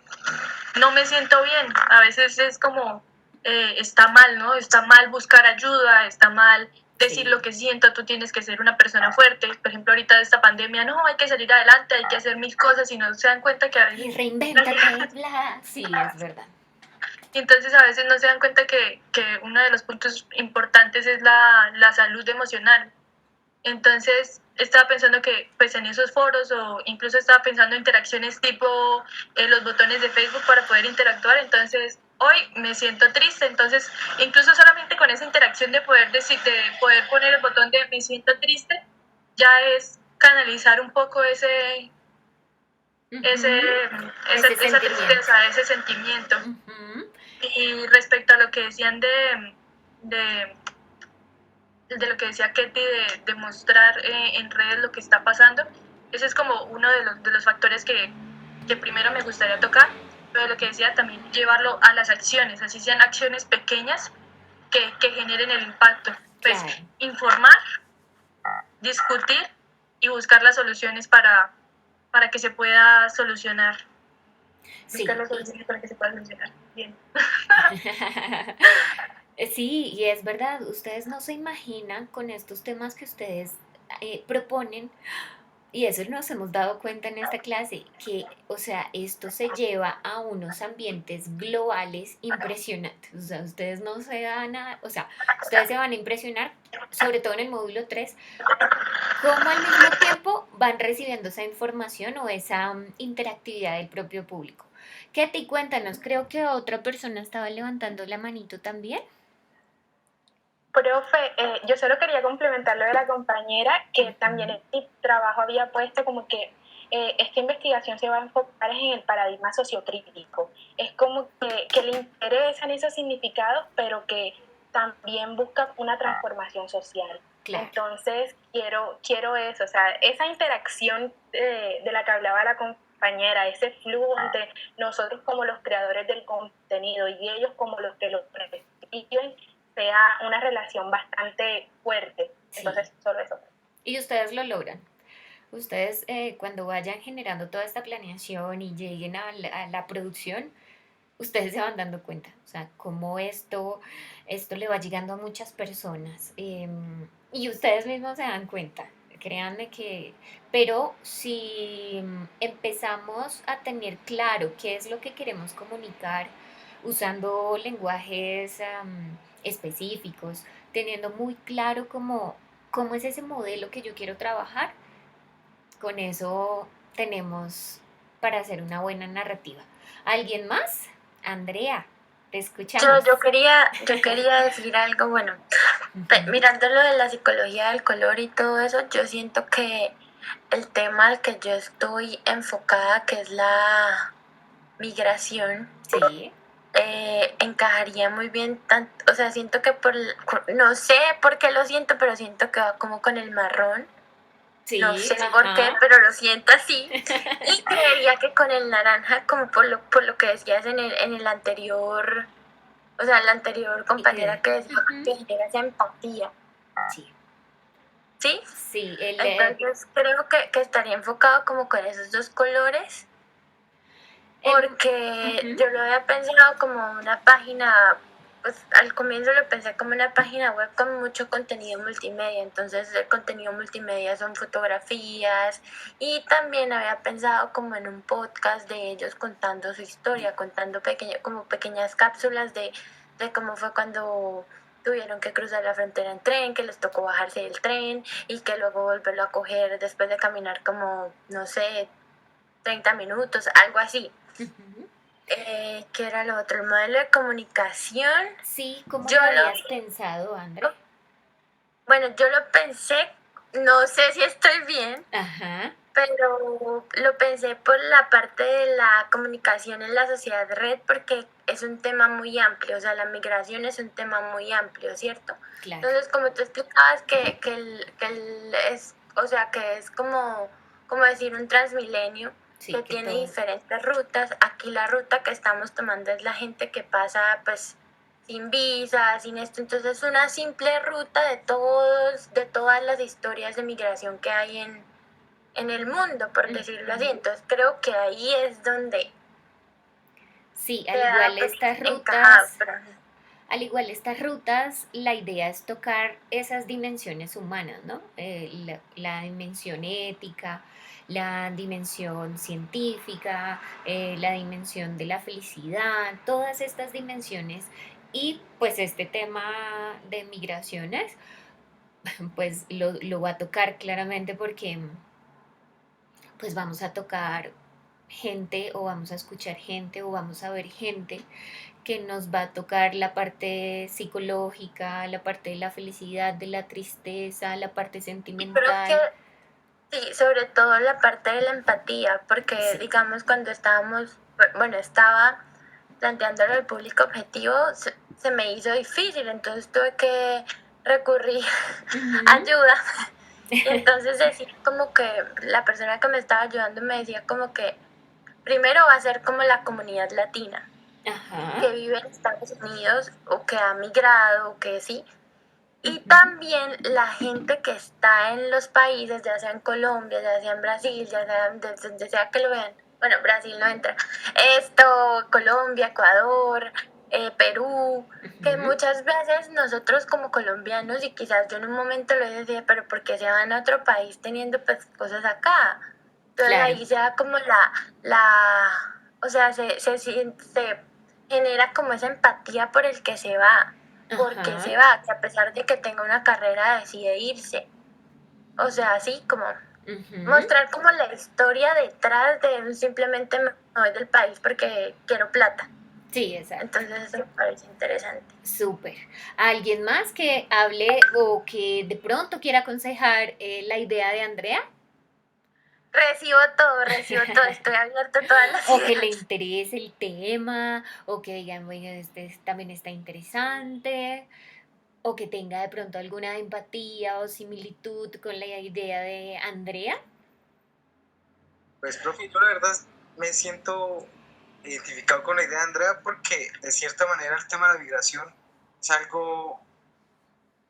no me siento bien. A veces es como está mal, ¿no? Está mal buscar ayuda, está mal decir Sí. lo que siento, tú tienes que ser una persona fuerte. Por ejemplo, ahorita de esta pandemia, no, hay que salir adelante, hay que hacer mil cosas y no se dan cuenta que a Y veces reinvéntate, bla. Sí, es verdad. entonces a veces no se dan cuenta que uno de los puntos importantes es la salud emocional. Entonces estaba pensando que pues en esos foros o incluso estaba pensando en interacciones tipo los botones de Facebook para poder interactuar. Entonces hoy me siento triste, entonces incluso solamente con esa interacción de poder decir, de poder poner el botón de me siento triste, ya es canalizar un poco ese, Ese esa sentimiento. tristeza, ese sentimiento. Ujú. Y respecto a lo que decían de, de lo que decía Ketty, de mostrar en redes lo que está pasando, Ese es como uno de los factores que primero me gustaría tocar, pero lo que decía también llevarlo a las acciones, así sean acciones pequeñas que generen el impacto. Pues Claro. informar, discutir y buscar las soluciones para que se pueda solucionar. Sí. Buscar las soluciones para que se pueda solucionar. Bien. Sí, y es verdad, ustedes no se imaginan con estos temas que ustedes proponen, y eso nos hemos dado cuenta en esta clase, que, o sea, esto se lleva a unos ambientes globales impresionantes. O sea, ustedes no se van a, o sea, ustedes se van a impresionar, sobre todo en el módulo 3, cómo al mismo tiempo van recibiendo esa información o esa interactividad del propio público. Katy, cuéntanos, creo que otra persona estaba levantando la manito también. Profe, yo solo quería complementar lo de la compañera, que también en mi trabajo había puesto como que esta investigación se va a enfocar en el paradigma sociocrítico. Es como que le interesan esos significados, pero que también busca una transformación social. Claro. Entonces, quiero eso, o sea, esa interacción de la que hablaba la compañera, ese flujo entre nosotros como los creadores del contenido y ellos como los que lo reciben, sea una relación bastante fuerte. Sí. Entonces, solo eso. Y ustedes lo logran. Ustedes cuando vayan generando toda esta planeación y lleguen a la producción, ustedes se van dando cuenta, o sea, cómo esto le va llegando a muchas personas, y ustedes mismos se dan cuenta, créanme que, pero si empezamos a tener claro qué es lo que queremos comunicar, usando lenguajes específicos, teniendo muy claro cómo es ese modelo que yo quiero trabajar, con eso tenemos para hacer una buena narrativa. ¿Alguien más? Andrea, te escuchamos. Yo quería decir algo, bueno, mirando lo de la psicología del color y todo eso, yo siento que el tema al que yo estoy enfocada, que es la migración, Sí. encajaría muy bien, o sea, siento que no sé por qué lo siento, pero siento que va como con el marrón. Sí, No sé ajá. por qué, pero lo siento así. Y creería que con el naranja, como por lo que decías en el anterior, o sea, la anterior compañera que decía que genera esa empatía. Sí. ¿Sí? Sí, Entonces creo que estaría enfocado como con esos dos colores, porque yo lo había pensado como una página, pues al comienzo lo pensé como una página web con mucho contenido multimedia. Entonces el contenido multimedia son fotografías, y también había pensado como en un podcast de ellos contando su historia, contando como pequeñas cápsulas de cómo fue cuando tuvieron que cruzar la frontera en tren, que les tocó bajarse del tren y que luego volverlo a coger después de caminar como, no sé, 30 minutos, algo así. ¿Qué era lo otro? El modelo de comunicación. Sí, ¿cómo lo habías pensado, André? Bueno, yo lo pensé, no sé si estoy bien, Ajá. pero lo pensé por la parte de la comunicación en la sociedad red, porque es un tema muy amplio, o sea, la migración es un tema muy amplio, ¿cierto? Claro. Entonces, como tú explicabas que es, o sea, que es como decir un transmilenio, sí, que tiene diferentes rutas. Aquí la ruta que estamos tomando es la gente que pasa, pues, sin visa, sin esto. Entonces es una simple ruta de todas las historias de migración que hay en el mundo, por decirlo así. Entonces creo que ahí es donde sí, al igual pues, estas encajado, rutas, la idea es tocar esas dimensiones humanas, ¿no? La dimensión ética, la dimensión científica, la dimensión de la felicidad, todas estas dimensiones. Y pues este tema de migraciones, pues lo va a tocar claramente porque pues vamos a tocar gente o vamos a escuchar gente o vamos a ver gente que nos va a tocar la parte psicológica, la parte de la felicidad, de la tristeza, la parte sentimental. Y creo que sí, sobre todo la parte de la empatía, porque digamos cuando estaba planteándolo al público objetivo, se me hizo difícil, entonces tuve que recurrir a ayuda. Y entonces decía como que la persona que me estaba ayudando me decía como que primero va a ser como la comunidad latina Ajá. que vive en Estados Unidos o que ha migrado o que sí. Y Ujú. también la gente que está en los países, ya sea en Colombia, ya sea en Brasil, ya sea donde sea que lo vean. Bueno, Brasil no entra. Esto, Colombia, Ecuador, Perú, que Ujú. muchas veces nosotros como colombianos, y quizás yo en un momento lo decía, pero ¿por qué se van a otro país teniendo pues cosas acá? Entonces Claro. ahí se da como la o sea, se genera como esa empatía por el que se va, porque Ajá. se va, que a pesar de que tenga una carrera decide irse. O sea, así como Ujú. mostrar como la historia detrás de un simplemente me voy del país porque quiero plata. Sí, exacto. Entonces eso me parece interesante. Súper. ¿Alguien más que hable o que de pronto quiera aconsejar la idea de Andrea? Recibo todo, estoy abierta a todas las O que le ideas. interese el tema, o que digan, bueno, también está interesante, o que tenga de pronto alguna empatía o similitud con la idea de Andrea. Pues, profe, yo la verdad me siento identificado con la idea de Andrea porque de cierta manera el tema de la migración es algo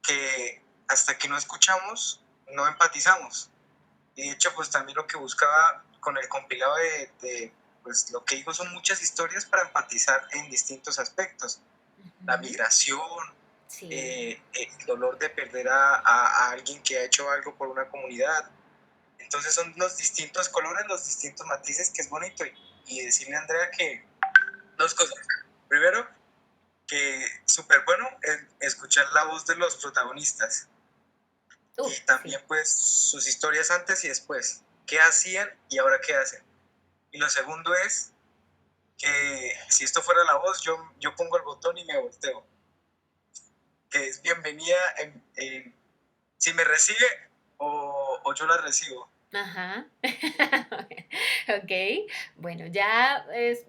que hasta que no escuchamos, no empatizamos. Y de hecho, pues también lo que buscaba con el compilado pues lo que digo son muchas historias para empatizar en distintos aspectos. La Ujú. migración, Sí, el dolor de perder a alguien que ha hecho algo por una comunidad. Entonces son los distintos colores, los distintos matices que es bonito. Y decirle a Andrea que dos cosas. Primero, que súper bueno escuchar la voz de los protagonistas y sí. también pues sus historias antes y después, qué hacían y ahora qué hacen. Y lo segundo es que si esto fuera la voz, yo pongo el botón y me volteo, que es bienvenida si me recibe o yo la recibo. Ajá. Ok. Bueno, ya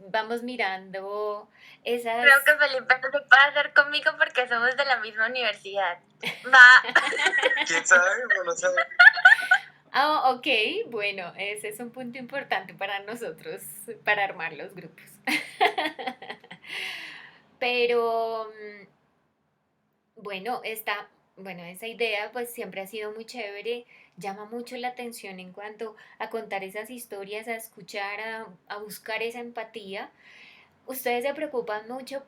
vamos mirando esas. Creo que Felipe no se puede hacer conmigo porque somos de la misma universidad. Va. ¿Quién sabe o no sabe? Ah, ok. Bueno, ese es un punto importante para nosotros, para armar los grupos. Pero bueno, bueno, esa idea pues siempre ha sido muy chévere, llama mucho la atención en cuanto a contar esas historias, a escuchar, a buscar esa empatía. Ustedes se preocupan mucho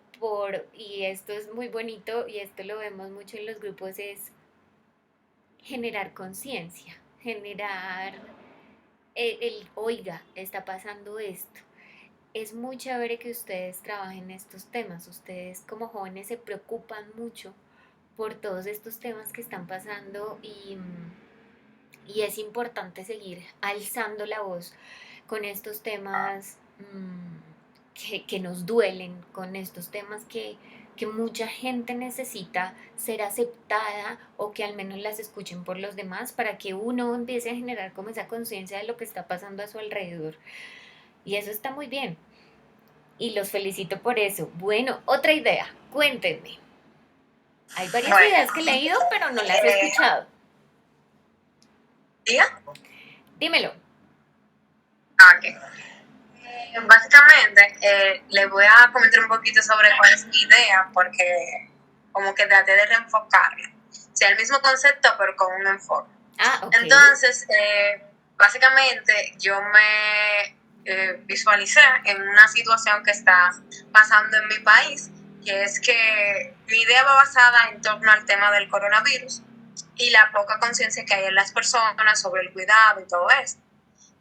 y esto es muy bonito y esto lo vemos mucho en los grupos, es generar conciencia, generar oiga, está pasando esto. Es muy chévere que ustedes trabajen estos temas, ustedes como jóvenes se preocupan mucho por todos estos temas que están pasando y es importante seguir alzando la voz con estos temas que nos duelen, con estos temas que mucha gente necesita ser aceptada o que al menos las escuchen por los demás para que uno empiece a generar como esa conciencia de lo que está pasando a su alrededor. Y eso está muy bien. Y los felicito por eso. Bueno, otra idea, cuéntenme. Hay varias Bueno, ideas que he leído, pero no las he eh, escuchado. ¿diga? Dímelo. Ok. Básicamente, les voy a comentar un poquito sobre cuál es mi idea, porque como que traté de reenfocarla. O sea, el mismo concepto, pero con un enfoque. Ah, ok. Entonces, básicamente, yo me visualicé en una situación que está pasando en mi país, que es que mi idea va basada en torno al tema del coronavirus y la poca conciencia que hay en las personas sobre el cuidado y todo eso.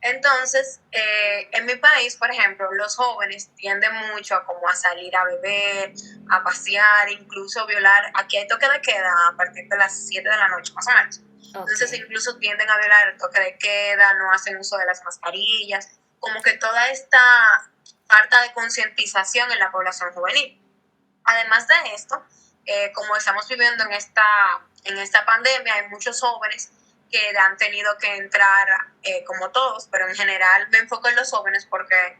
Entonces, en mi país, por ejemplo, los jóvenes tienden mucho a como a salir a beber, a pasear, incluso violar. Aquí hay toque de queda a partir de las 7 de la noche, más o menos. Ok. Entonces, incluso tienden a violar el toque de queda, no hacen uso de las mascarillas, como que toda esta falta de concientización en la población juvenil. Además de esto, como estamos viviendo en esta pandemia, hay muchos jóvenes que han tenido que entrar, como todos, pero en general me enfoco en los jóvenes porque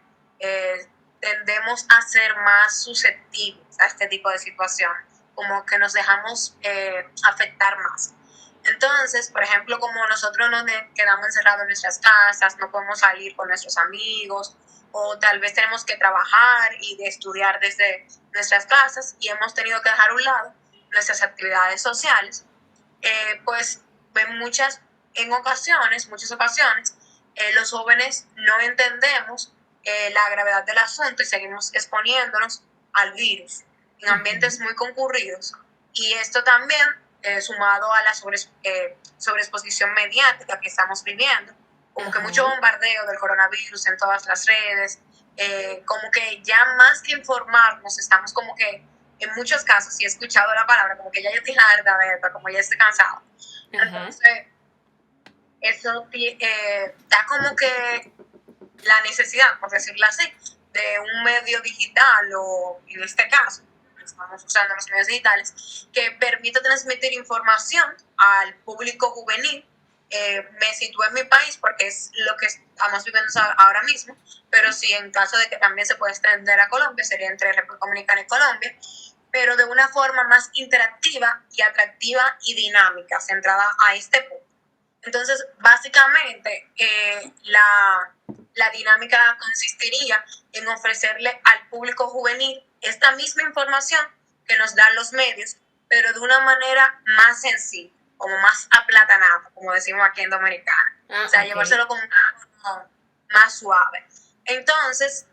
tendemos a ser más susceptibles a este tipo de situación, como que nos dejamos afectar más. Entonces, por ejemplo, como nosotros nos quedamos encerrados en nuestras casas, no podemos salir con nuestros amigos, o tal vez tenemos que trabajar y estudiar desde nuestras casas y hemos tenido que dejar a un lado nuestras actividades sociales, pues en muchas ocasiones, los jóvenes no entendemos la gravedad del asunto y seguimos exponiéndonos al virus en ambientes muy concurridos. Y esto también, sumado a la sobreexposición mediática que estamos viviendo, como que mucho bombardeo del coronavirus en todas las redes, como que ya más que informarnos, estamos como que, en muchos casos, si he escuchado la palabra, como que ya yo estoy harta de esto, como ya estoy cansado. Entonces, eso da como que la necesidad, por decirlo así, de un medio digital, o en este caso, estamos usando los medios digitales, que permita transmitir información al público juvenil. Me sitúo en mi país porque es lo que estamos viviendo ahora mismo, pero sí, en caso de que también se pueda extender a Colombia, sería entre República Dominicana y Colombia, pero de una forma más interactiva y atractiva y dinámica, centrada a este punto. Entonces, básicamente, la dinámica consistiría en ofrecerle al público juvenil esta misma información que nos dan los medios, pero de una manera más sencilla, como más aplatanada, como decimos aquí en Dominicana. O sea, llevárselo como más suave. Entonces,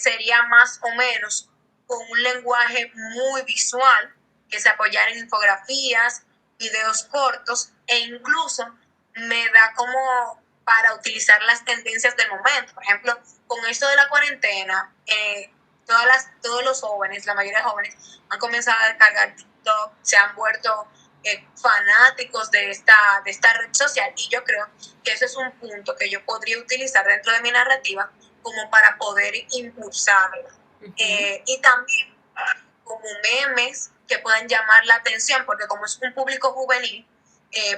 sería más o menos con un lenguaje muy visual, que se apoyara en infografías, videos cortos, e incluso me da como para utilizar las tendencias del momento. Por ejemplo, con esto de la cuarentena, todos los jóvenes, la mayoría de jóvenes, han comenzado a descargar TikTok, se han vuelto fanáticos de esta red social, y yo creo que ese es un punto que yo podría utilizar dentro de mi narrativa como para poder impulsarla. Y también como memes que puedan llamar la atención, porque como es un público juvenil,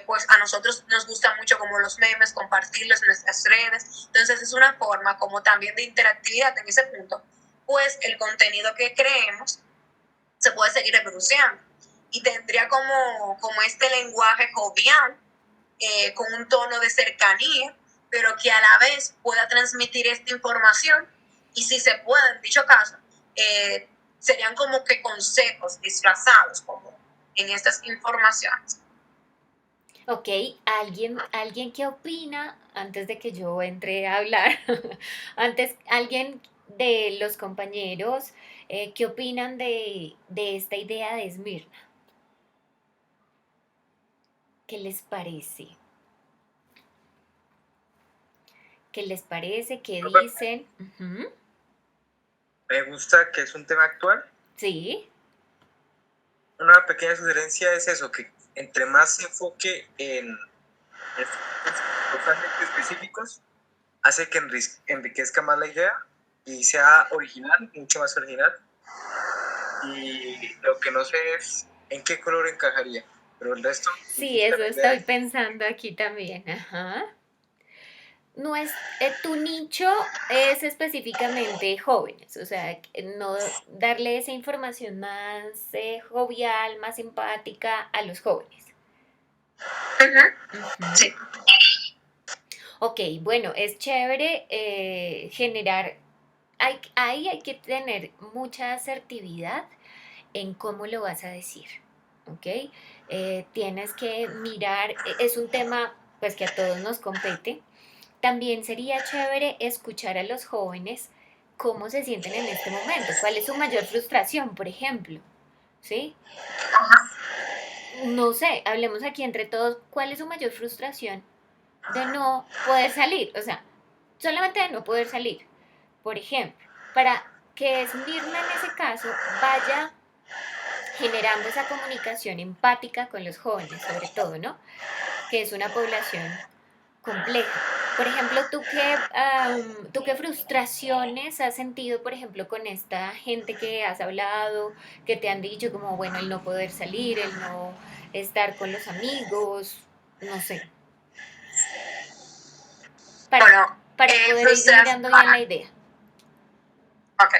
pues a nosotros nos gusta mucho como los memes, compartirlos en nuestras redes. Entonces es una forma como también de interactividad en ese punto, pues el contenido que creemos se puede seguir reproduciendo y tendría como este lenguaje jovial, con un tono de cercanía, pero que a la vez pueda transmitir esta información, y si se puede, en dicho caso, serían como que consejos disfrazados como en estas informaciones. Ok, ¿alguien qué opina antes de que yo entre a hablar? Alguien de los compañeros, ¿qué opinan de esta idea de Esmirna? ¿Qué les parece? ¿Qué les parece? ¿Qué dicen? Ujú. Me gusta que es un tema actual. Sí. Una pequeña sugerencia es eso, que entre más se enfoque en totalmente específicos, hace que enriquezca más la idea y sea original, mucho más original. Y lo que no sé es en qué color encajaría, pero el resto... Sí, eso estoy pensando aquí también. Ajá. No es, tu nicho es específicamente jóvenes, o sea, no darle esa información más jovial, más empática a los jóvenes. Ujú. Sí. Ok, bueno, es chévere generar, ahí hay que tener mucha asertividad en cómo lo vas a decir, ¿ok? Tienes que mirar, es un tema pues que a todos nos compete. También sería chévere escuchar a los jóvenes cómo se sienten en este momento, cuál es su mayor frustración, por ejemplo, ¿sí? No sé, hablemos aquí entre todos, ¿cuál es su mayor frustración de no poder salir? O sea, solamente de no poder salir, por ejemplo, para que Esmirna en ese caso vaya generando esa comunicación empática con los jóvenes, sobre todo, ¿no? Que es una población compleja. Por ejemplo, ¿tú qué frustraciones has sentido, por ejemplo, con esta gente que has hablado, que te han dicho como, bueno, el no poder salir, el no estar con los amigos, no sé, Bueno, para poder ir frustración. mirando bien la idea? Ok.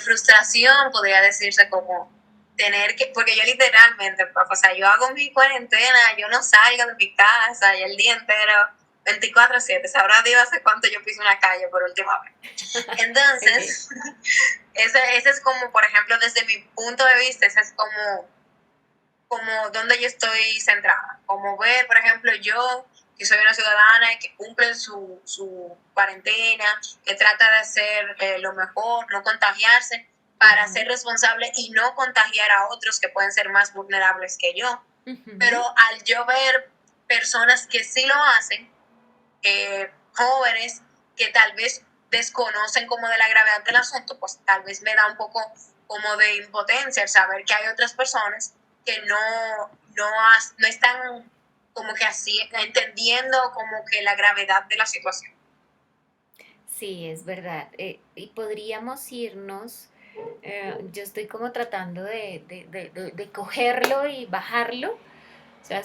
Frustración podría decirse como tener que, porque yo literalmente, o sea, yo hago mi cuarentena, yo no salgo de mi casa y el día entero, 24/7, sabrá Dios hace cuánto yo piso una calle por última vez. Entonces, ese es como, por ejemplo, desde mi punto de vista, ese es como donde yo estoy centrada. Como ver, por ejemplo, yo que soy una ciudadana y que cumple su cuarentena, que trata de hacer lo mejor, no contagiarse, para ser responsable y no contagiar a otros que pueden ser más vulnerables que yo. Pero al yo ver personas que sí lo hacen, jóvenes que tal vez desconocen como de la gravedad del asunto, pues tal vez me da un poco como de impotencia el saber que hay otras personas que no están como que así entendiendo como que la gravedad de la situación. Sí, es verdad. Y podríamos irnos, yo estoy como tratando de cogerlo y bajarlo. O sea,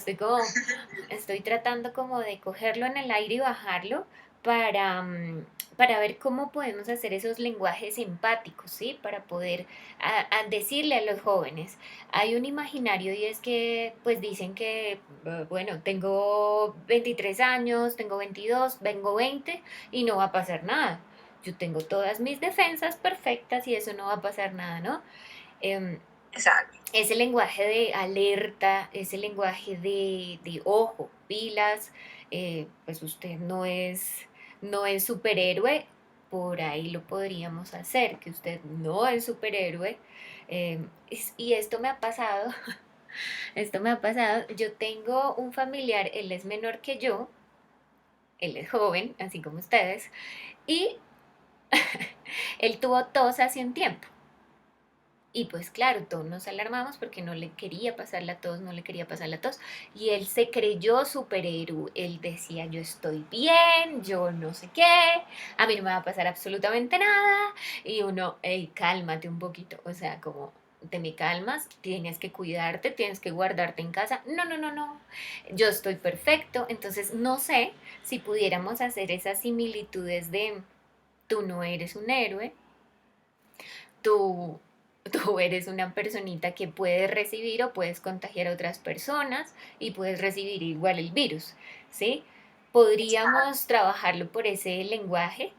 estoy tratando como de cogerlo en el aire y bajarlo para, para ver cómo podemos hacer esos lenguajes empáticos, ¿sí? Para poder a decirle a los jóvenes. Hay un imaginario y es que, pues dicen que, bueno, tengo 23 años, tengo 22, vengo 20 y no va a pasar nada. Yo tengo todas mis defensas perfectas y eso no va a pasar nada, ¿no? Em, Exacto. ese lenguaje de alerta, ese lenguaje de ojo, pilas, pues usted no es superhéroe, por ahí lo podríamos hacer, que usted no es superhéroe. Y esto me ha pasado, esto me ha pasado, yo tengo un familiar, él es menor que yo, él es joven, así como ustedes, y él tuvo tos hace un tiempo. Y pues claro, todos nos alarmamos porque no le quería pasar la tos, no le quería pasar la tos. Y él se creyó superhéroe. Él decía, yo estoy bien, yo no sé qué, a mí no me va a pasar absolutamente nada. Y uno, hey, cálmate un poquito. O sea, como, te me calmas, tienes que cuidarte, tienes que guardarte en casa. No, no, no, no, yo estoy perfecto. Entonces, no sé si pudiéramos hacer esas similitudes de, tú no eres un héroe, tú, tú eres una personita que puedes recibir o puedes contagiar a otras personas y puedes recibir igual el virus, ¿sí? Podríamos trabajarlo por ese lenguaje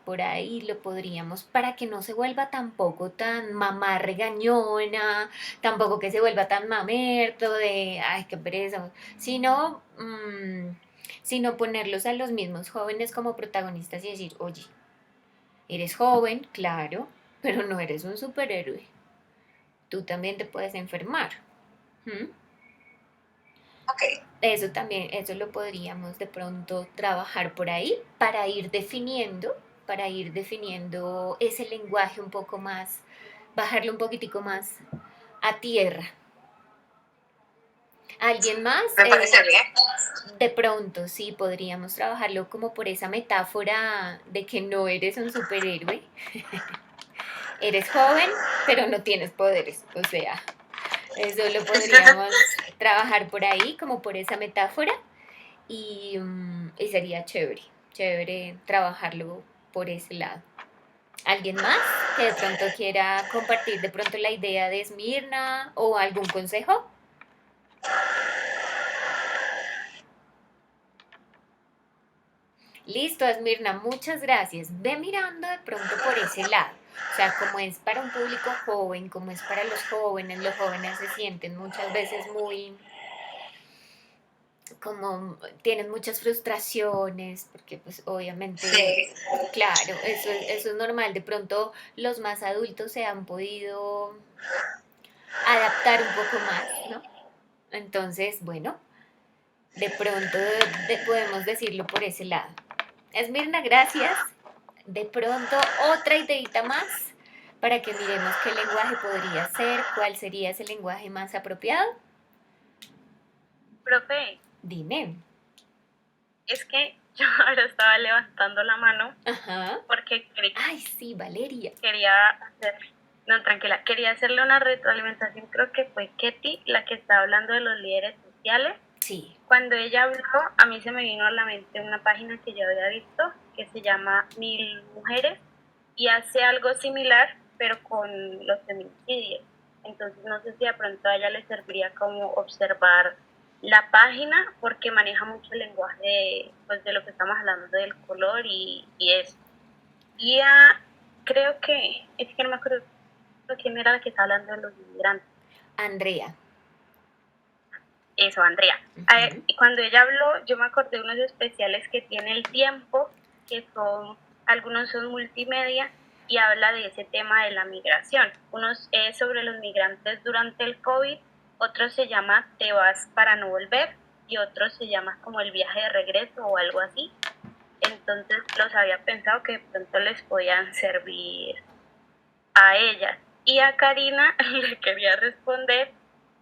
por ahí lo podríamos, para que no se vuelva tampoco tan mamá regañona, tampoco que se vuelva tan mamerto de, ay, qué pereza, sino, sino ponerlos a los mismos jóvenes como protagonistas y decir, oye, eres joven, claro, pero no eres un superhéroe. Tú también te puedes enfermar. ¿Mm? Ok. Eso también, eso lo podríamos de pronto trabajar por ahí para ir definiendo ese lenguaje un poco más, bajarlo un poquitico más a tierra. ¿Alguien más? Me parece bien. De pronto, sí, podríamos trabajarlo como por esa metáfora de que no eres un superhéroe. Eres joven, pero no tienes poderes. O sea, eso lo podríamos trabajar por ahí, como por esa metáfora, y sería chévere, chévere trabajarlo por ese lado. ¿Alguien más que de pronto quiera compartir de pronto la idea de Esmirna o algún consejo? Listo, Esmirna, muchas gracias. Ve mirando de pronto por ese lado. O sea, como es para un público joven, como es para los jóvenes se sienten muchas veces muy, como tienen muchas frustraciones, porque pues obviamente, Sí. claro, eso es normal. De pronto los más adultos se han podido adaptar un poco más, ¿no? Entonces, bueno, de pronto podemos decirlo por ese lado. Esmirna, gracias. De pronto, otra ideita más para que miremos qué lenguaje podría ser, cuál sería ese lenguaje más apropiado. Profe, Dime. es que yo ahora estaba levantando la mano Ajá. porque Ay, sí, Valeria. quería hacer, no, tranquila, quería hacerle una retroalimentación, creo que fue Ketty la que estaba hablando de los líderes sociales. Sí. Cuando ella habló, a mí se me vino a la mente una página que yo había visto que se llama Mil Mujeres y hace algo similar, pero con los feminicidios. Entonces no sé si de pronto a ella le serviría como observar la página porque maneja mucho el lenguaje pues, de lo que estamos hablando del color y eso. Y creo que, es que no me acuerdo quién era la que está hablando de los inmigrantes. Andrea. Eso, Andrea. Ujú. Y cuando ella habló, yo me acordé de unos especiales que tiene El Tiempo, que son, algunos son multimedia, y habla de ese tema de la migración. Unos es sobre los migrantes durante el COVID, otro se llama Te vas para no volver, y otro se llama como El viaje de regreso o algo así. Entonces los había pensado que de pronto les podían servir a ella. Y a Karina le quería responder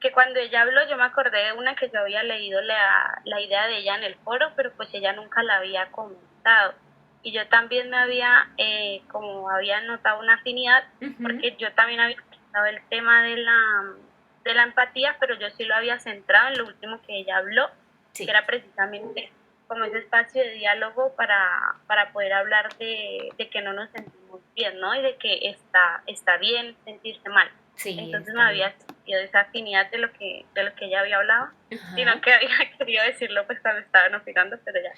que cuando ella habló yo me acordé de una que yo había leído la idea de ella en el foro, pero pues ella nunca la había comentado. Y yo también me había, como había notado una afinidad, Ujú. porque yo también había pensado el tema de la empatía, pero yo sí lo había centrado en lo último que ella habló, Sí. que era precisamente como ese espacio de diálogo para poder hablar de que no nos sentimos bien, ¿no? Y de que está bien sentirse mal. Sí, Entonces me está había bien. sentido esa afinidad de lo que ella había hablado, Ajá. sino que había querido decirlo pues cuando estaban opinando, pero ya.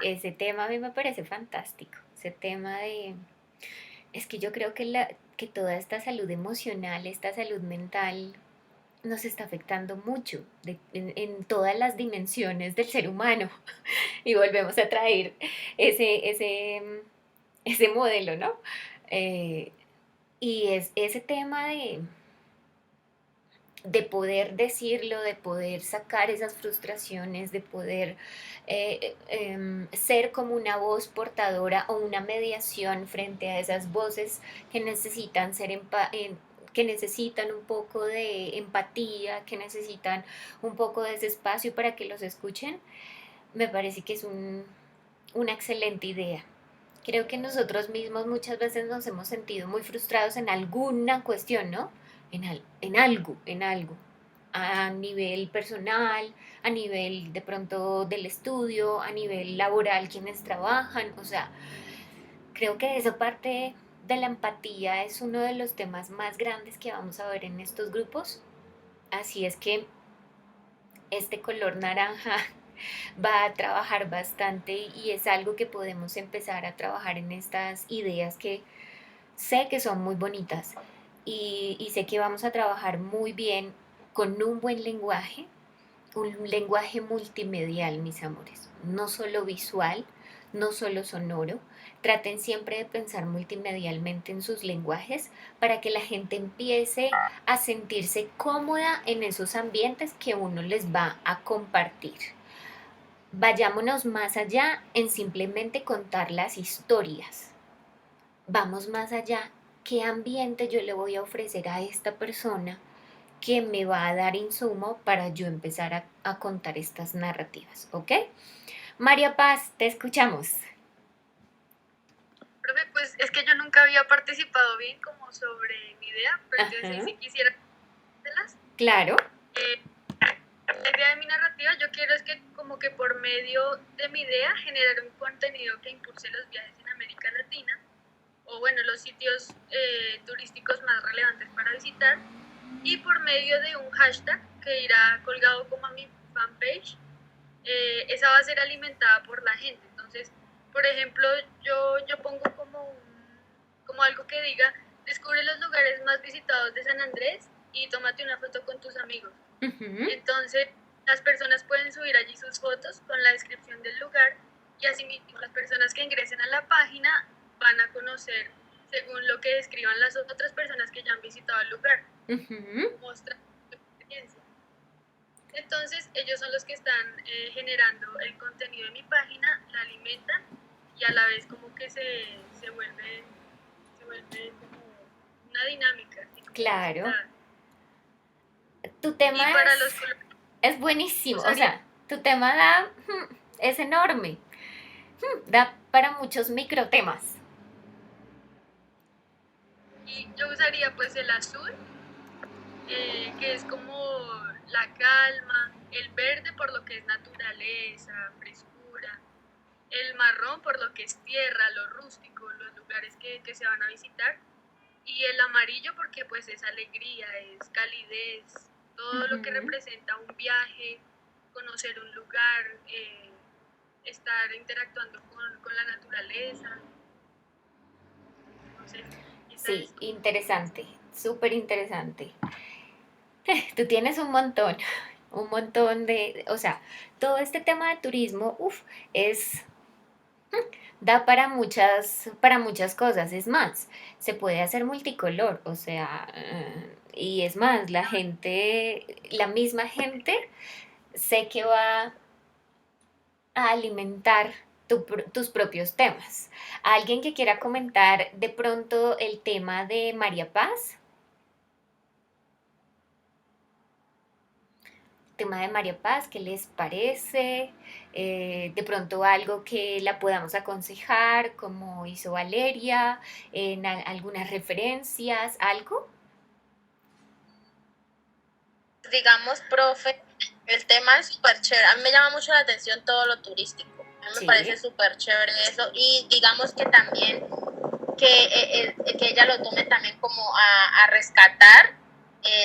Ese tema a mí me parece fantástico. Ese tema de... Es que yo creo que, que toda esta salud emocional, esta salud mental, nos está afectando mucho en todas las dimensiones del ser humano. Y volvemos a traer ese modelo, ¿no? Eh, y es ese tema de poder decirlo, de poder sacar esas frustraciones, de poder ser como una voz portadora o una mediación frente a esas voces que necesitan que necesitan un poco de empatía, que necesitan un poco de ese espacio para que los escuchen, me parece que es una excelente idea. Creo que nosotros mismos muchas veces nos hemos sentido muy frustrados en alguna cuestión, ¿no? En algo, a nivel personal, a nivel de pronto del estudio, a nivel laboral, quienes trabajan, o sea, creo que esa parte de la empatía es uno de los temas más grandes que vamos a ver en estos grupos, así es que este color naranja va a trabajar bastante y es algo que podemos empezar a trabajar en estas ideas que sé que son muy bonitas y sé que vamos a trabajar muy bien con un buen lenguaje, un lenguaje multimedial, mis amores, no solo visual, no solo sonoro. Traten siempre de pensar multimedialmente en sus lenguajes para que la gente empiece a sentirse cómoda en esos ambientes que uno les va a compartir. Vayámonos más allá en simplemente contar las historias. Vamos más allá. ¿Qué ambiente yo le voy a ofrecer a esta persona que me va a dar insumo para yo empezar a contar estas narrativas? ¿Ok? María Paz, te escuchamos. Profe, pues es que yo nunca había participado bien como sobre mi idea, pero entonces Ajá, sí quisiera hacerlas. claro. La idea de mi narrativa yo quiero es que como que por medio de mi idea generar un contenido que impulse los viajes en América Latina o bueno, los sitios turísticos más relevantes para visitar y por medio de un hashtag que irá colgado como a mi fanpage, esa va a ser alimentada por la gente. Entonces, por ejemplo, yo pongo como algo que diga, descubre los lugares más visitados de San Andrés y tómate una foto con tus amigos. Ujú. Entonces, las personas pueden subir allí sus fotos con la descripción del lugar y así mismo las personas que ingresen a la página van a conocer según lo que describan las otras personas que ya han visitado el lugar, Ujú. mostrar su experiencia. Entonces, ellos son los que están generando el contenido de mi página, la alimentan y a la vez como que se vuelve como una dinámica. Así como Claro. está. Tu tema Y para los colores, es buenísimo. O usaría, sea, tu tema es enorme. Da para muchos microtemas. y yo usaría pues el azul, que es como la calma, el verde por lo que es naturaleza, frescura, el marrón por lo que es tierra, lo rústico, los lugares que se van a visitar, y el amarillo porque pues es alegría, es calidez, todo lo que Ujú. representa un viaje, conocer un lugar, estar interactuando con la naturaleza, entonces esa Sí, es como interesante, súper interesante. Tú tienes un montón de, o sea, todo este tema de turismo, es, da para muchas cosas. Es más, se puede hacer multicolor, o sea, y es más, la misma gente, sé que va a alimentar tus propios temas. ¿Alguien que quiera comentar de pronto el tema de María Paz? Tema de María Paz, ¿qué les parece? De pronto algo que la podamos aconsejar, como hizo Valeria, en algunas referencias, algo. Digamos, profe, el tema es súper chévere. A mí me llama mucho la atención todo lo turístico. A mí me parece Sí. súper chévere eso. Y digamos que también que ella lo tome también como a rescatar,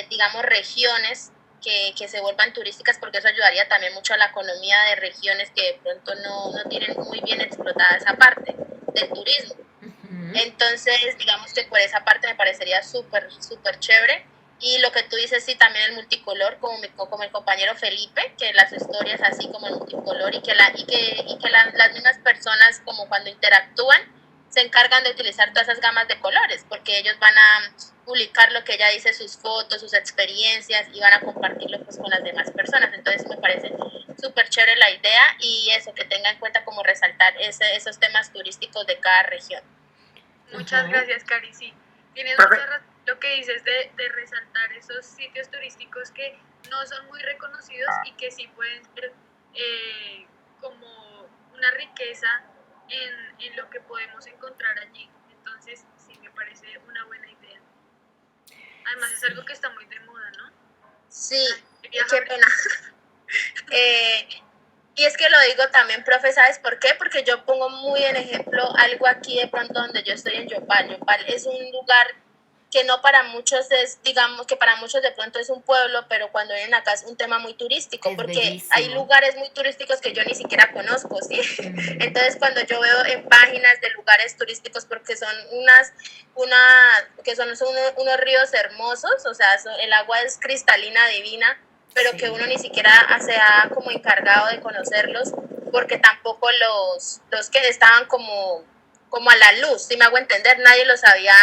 digamos, regiones que se vuelvan turísticas, porque eso ayudaría también mucho a la economía de regiones que de pronto no tienen muy bien explotada esa parte del turismo. Ujú. Entonces, digamos que por esa parte me parecería súper, súper chévere. Y lo que tú dices, sí, también el multicolor, como el compañero Felipe, que las historias así como el multicolor y que las mismas personas como cuando interactúan se encargan de utilizar todas esas gamas de colores, porque ellos van a publicar lo que ella dice, sus fotos, sus experiencias y van a compartirlo pues con las demás personas. Entonces me parece súper chévere la idea y eso, que tenga en cuenta como resaltar esos temas turísticos de cada región. muchas Ajá. gracias, Cari. Sí, tienes Profe, mucha razón lo que dices de resaltar esos sitios turísticos que no son muy reconocidos y que sí pueden ser como una riqueza en lo que podemos encontrar allí. Entonces, sí, me parece una buena idea. Además, es algo Sí. que está muy de moda, ¿no? Sí, La gente viaja qué pena. Eh, y es que lo digo también, profe, ¿sabes por qué? Porque yo pongo muy en ejemplo algo aquí de pronto donde yo estoy en Yopal. Yopal es un lugar que no para muchos es, digamos, que para muchos de pronto es un pueblo, pero cuando vienen acá es un tema muy turístico, Es porque hay bellísimo. lugares muy turísticos que yo ni siquiera conozco, ¿sí? Mm, Entonces cuando yo veo en páginas de lugares turísticos, porque son son unos ríos hermosos, o sea, el agua es cristalina, divina, pero que sí. uno ni siquiera se ha como encargado de conocerlos, porque tampoco los que estaban como a la luz, si me hago entender, nadie los había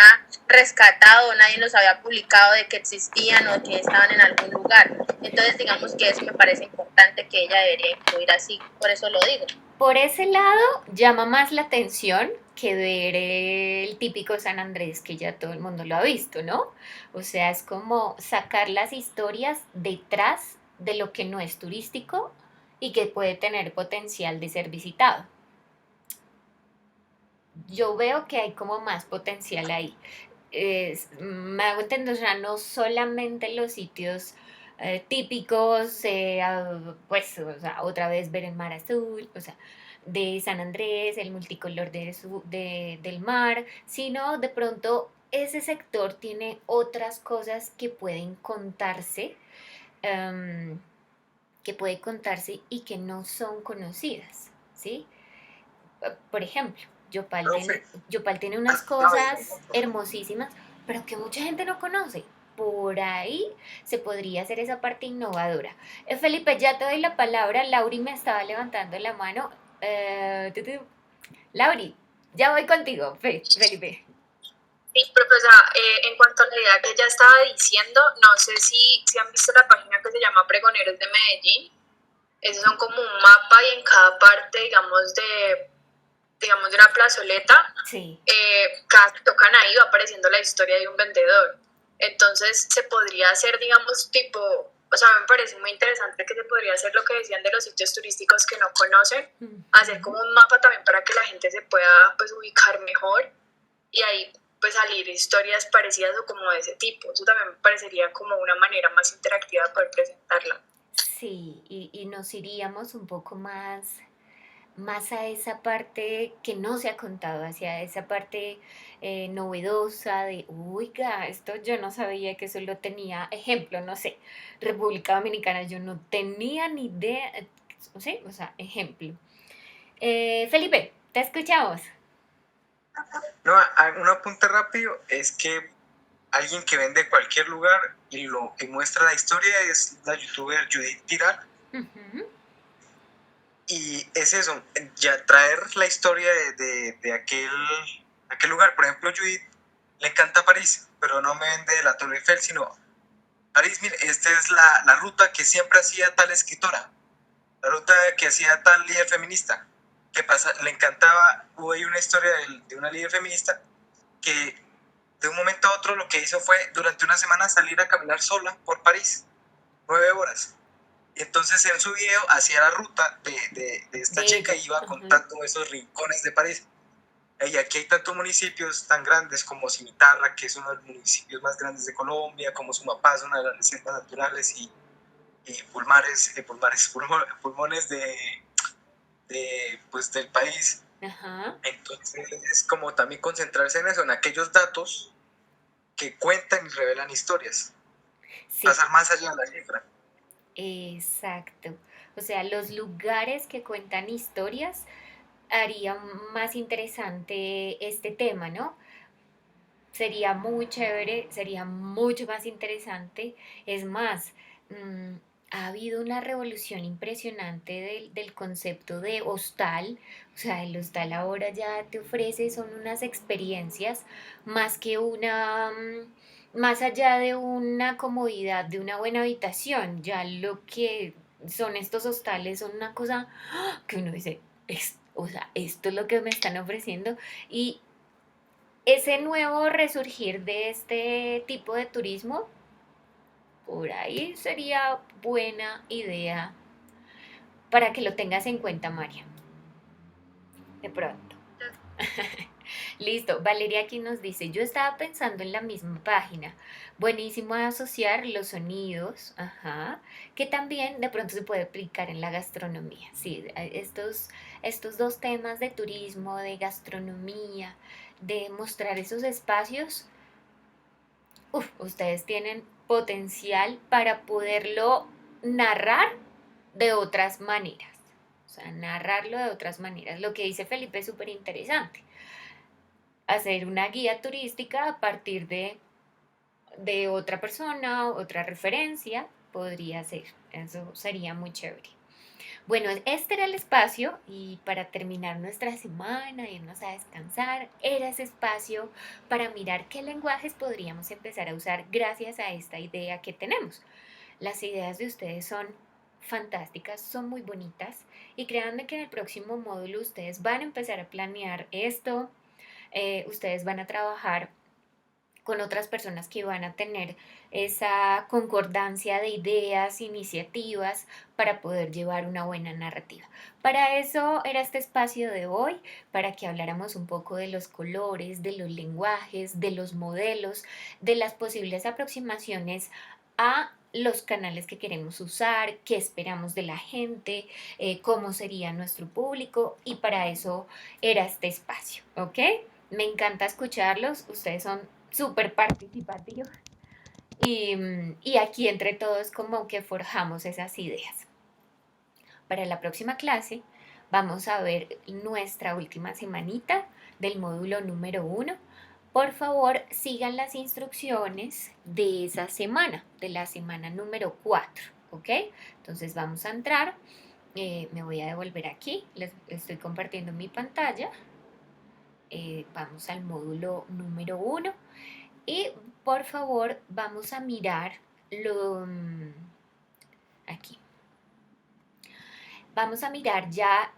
rescatado, nadie los había publicado de que existían o que estaban en algún lugar. Entonces, digamos que eso me parece importante que ella debería incluir así, por eso lo digo. Por ese lado, llama más la atención que ver el típico San Andrés que ya todo el mundo lo ha visto, ¿no? O sea, es como sacar las historias detrás de lo que no es turístico y que puede tener potencial de ser visitado. Yo veo que hay como más potencial ahí. Me hago entender, o sea, no solamente los sitios típicos, pues, o sea, otra vez ver el mar azul, o sea, de San Andrés, el multicolor del mar, sino de pronto ese sector tiene otras cosas em, que puede contarse y que no son conocidas, ¿sí? Por ejemplo, profe, Yopal tiene unas no, cosas hermosísimas, pero que mucha gente no conoce. Por ahí se podría hacer esa parte innovadora. Felipe, ya te doy la palabra. Lauri me estaba levantando la mano. Lauri, ya voy contigo, Felipe. Sí, profesora, en cuanto a la idea que ella estaba diciendo, no sé si han visto la página que se llama Pregoneros de Medellín. Esos son como un mapa y en cada parte, digamos de una plazoleta, Sí, cada que tocan ahí va apareciendo la historia de un vendedor. Entonces se podría hacer, digamos, tipo, o sea, me parece muy interesante que se podría hacer lo que decían de los sitios turísticos que no conocen, hacer como un mapa también para que la gente se pueda pues ubicar mejor y ahí pues salir historias parecidas o como de ese tipo. Eso también me parecería como una manera más interactiva de poder presentarla. sí, y nos iríamos un poco más más a esa parte que no se ha contado, hacia esa parte novedosa de, oiga, esto yo no sabía que eso lo tenía, ejemplo, no sé, República Dominicana, yo no tenía ni idea, ¿sí? O sea, ejemplo. Felipe, te escuchamos. No, un apunte rápido es que alguien que vende en cualquier lugar y muestra la historia es la youtuber Judith Tiral. Ujú. Y es eso, ya traer la historia de aquel lugar. Por ejemplo, Judith le encanta París, pero no me vende la Torre Eiffel, sino París, mire, esta es la ruta que siempre hacía tal escritora, la ruta que hacía tal líder feminista. ¿Qué pasa? Le encantaba, hubo ahí una historia de una líder feminista que de un momento a otro lo que hizo fue durante una semana salir a caminar sola por París, 9 horas. Y entonces en su video hacía la ruta de esta De chica ella. y iba Ujú. contando esos rincones de París. Y aquí hay tantos municipios tan grandes como Cimitarra, que es uno de los municipios más grandes de Colombia, como Sumapaz, una de las reservas naturales, y pulmones pues, del país. Ajá. Entonces es como también concentrarse en eso, en aquellos datos que cuentan y revelan historias. Sí, Pasar más allá de la cifra. exacto. O sea, los lugares que cuentan historias harían más interesante este tema, ¿no? Sería muy chévere, sería mucho más interesante. Es más, mm, ha habido una revolución impresionante del concepto de hostal. O sea, el hostal ahora ya te ofrece, son unas experiencias más que más allá de una comodidad, de una buena habitación. Ya lo que son estos hostales son una cosa que uno dice, o sea, esto es lo que me están ofreciendo. Y ese nuevo resurgir de este tipo de turismo, por ahí sería buena idea para que lo tengas en cuenta, María. De pronto. Listo. Valeria aquí nos dice, yo estaba pensando en la misma página. Buenísimo asociar los sonidos, ajá, que también de pronto se puede aplicar en la gastronomía. Sí, estos dos temas de turismo, de gastronomía, de mostrar esos espacios. Ustedes tienen potencial para poderlo narrar de otras maneras. O sea, narrarlo de otras maneras. Lo que dice Felipe es súper interesante. Hacer una guía turística a partir de otra persona, otra referencia, podría ser. Eso sería muy chévere. Bueno, este era el espacio y para terminar nuestra semana, irnos a descansar, era ese espacio para mirar qué lenguajes podríamos empezar a usar gracias a esta idea que tenemos. Las ideas de ustedes son fantásticas, son muy bonitas y créanme que en el próximo módulo ustedes van a empezar a planear esto, ustedes van a trabajar con otras personas que van a tener esa concordancia de ideas, iniciativas para poder llevar una buena narrativa. Para eso era este espacio de hoy, para que habláramos un poco de los colores, de los lenguajes, de los modelos, de las posibles aproximaciones a los canales que queremos usar, qué esperamos de la gente, cómo sería nuestro público y para eso era este espacio, ¿ok? Me encanta escucharlos, ustedes son súper participativos y aquí entre todos como que forjamos esas ideas. Para la próxima clase vamos a ver nuestra última semanita del módulo número 1. Por favor, sigan las instrucciones de esa semana, de la semana número 4, ¿ok? Entonces vamos a entrar, me voy a devolver aquí, les estoy compartiendo mi pantalla. Vamos al módulo número 1 y por favor vamos a mirar aquí. Vamos a mirar ya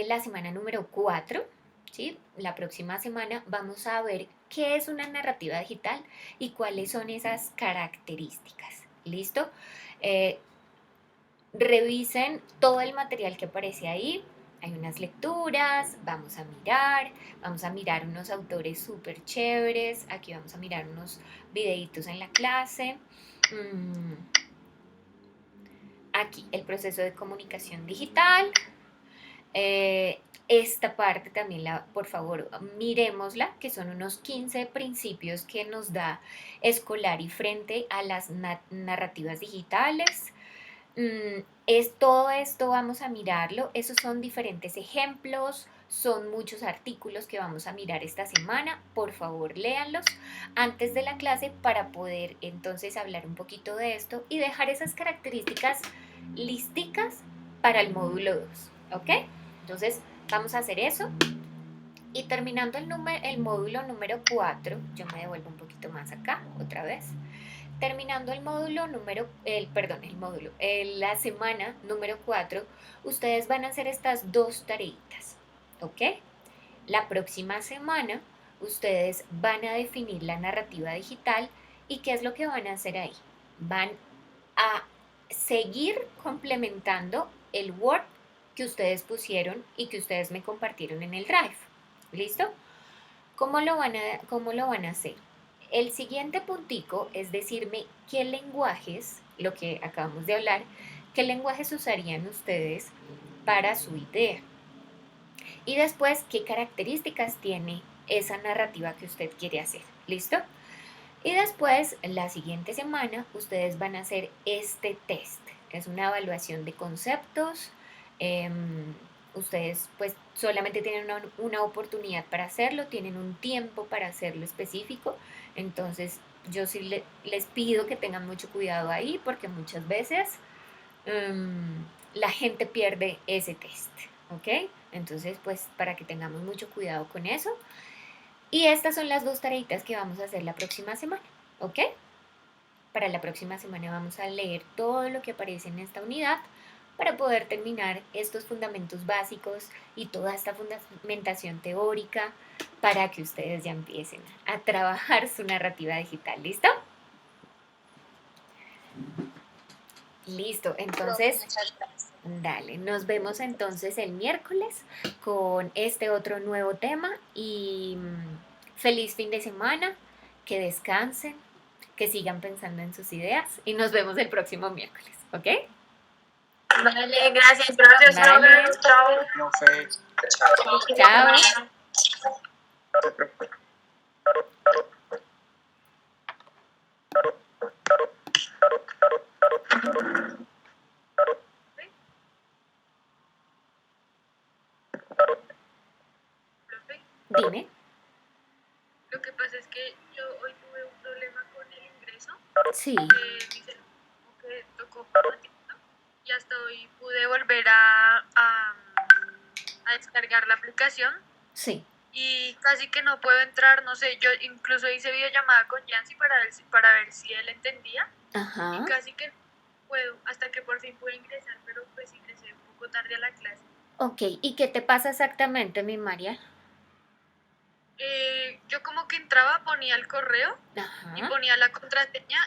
la semana número 4, ¿sí? La próxima semana vamos a ver qué es una narrativa digital y cuáles son esas características. ¿Listo? Revisen todo el material que aparece ahí. Hay unas lecturas, vamos a mirar unos autores súper chéveres, aquí vamos a mirar unos videitos en la clase. Aquí, el proceso de comunicación digital. esta parte también, por favor, miremosla, que son unos 15 principios que nos da Escolari frente a las narrativas digitales. Es todo esto, vamos a mirarlo. Esos son diferentes ejemplos, son muchos artículos que vamos a mirar esta semana. Por favor, léanlos antes de la clase para poder entonces hablar un poquito de esto y dejar esas características listicas para el módulo 2, ¿ok? Entonces, vamos a hacer eso. Y terminando el módulo número 4, yo me devuelvo un poquito más acá, otra vez. Terminando el módulo la semana número 4, ustedes van a hacer estas dos tareitas, ¿ok? La próxima semana, ustedes van a definir la narrativa digital y ¿qué es lo que van a hacer ahí? Van a seguir complementando el Word que ustedes pusieron y que ustedes me compartieron en el Drive. ¿Listo? ¿Cómo lo van a hacer? El siguiente puntico es decirme qué lenguajes, lo que acabamos de hablar, qué lenguajes usarían ustedes para su idea. Y después, qué características tiene esa narrativa que usted quiere hacer. ¿Listo? Y después, la siguiente semana, ustedes van a hacer este test. Es una evaluación de conceptos. Ustedes pues solamente tienen una oportunidad para hacerlo, tienen un tiempo para hacerlo específico. Entonces, yo sí les pido que tengan mucho cuidado ahí porque muchas veces la gente pierde ese test, ¿ok? Entonces, pues para que tengamos mucho cuidado con eso. Y estas son las dos tareitas que vamos a hacer la próxima semana, ¿ok? Para la próxima semana vamos a leer todo lo que aparece en esta unidad para poder terminar estos fundamentos básicos y toda esta fundamentación teórica para que ustedes ya empiecen a trabajar su narrativa digital. ¿Listo? Listo, entonces, Muchas gracias. dale, nos vemos entonces el miércoles con este otro nuevo tema y feliz fin de semana, que descansen, que sigan pensando en sus ideas y nos vemos el próximo miércoles, ¿ok? Vale, gracias. Gracias, Vale. profe. Chao. Profe, chao. Chao. Profe, Dime. lo que pasa es que yo hoy tuve un problema con el ingreso. Sí. Mi celular como que tocó automático y hasta hoy pude volver a descargar la aplicación Sí. y casi que no puedo entrar, no sé, yo incluso hice videollamada con Yancy para ver si él entendía Ajá. y casi que no puedo, hasta que por fin pude ingresar, pero pues ingresé un poco tarde a la clase. Ok, ¿y qué te pasa exactamente, mi María? Yo como que entraba, ponía el correo y Ajá. ponía la contraseña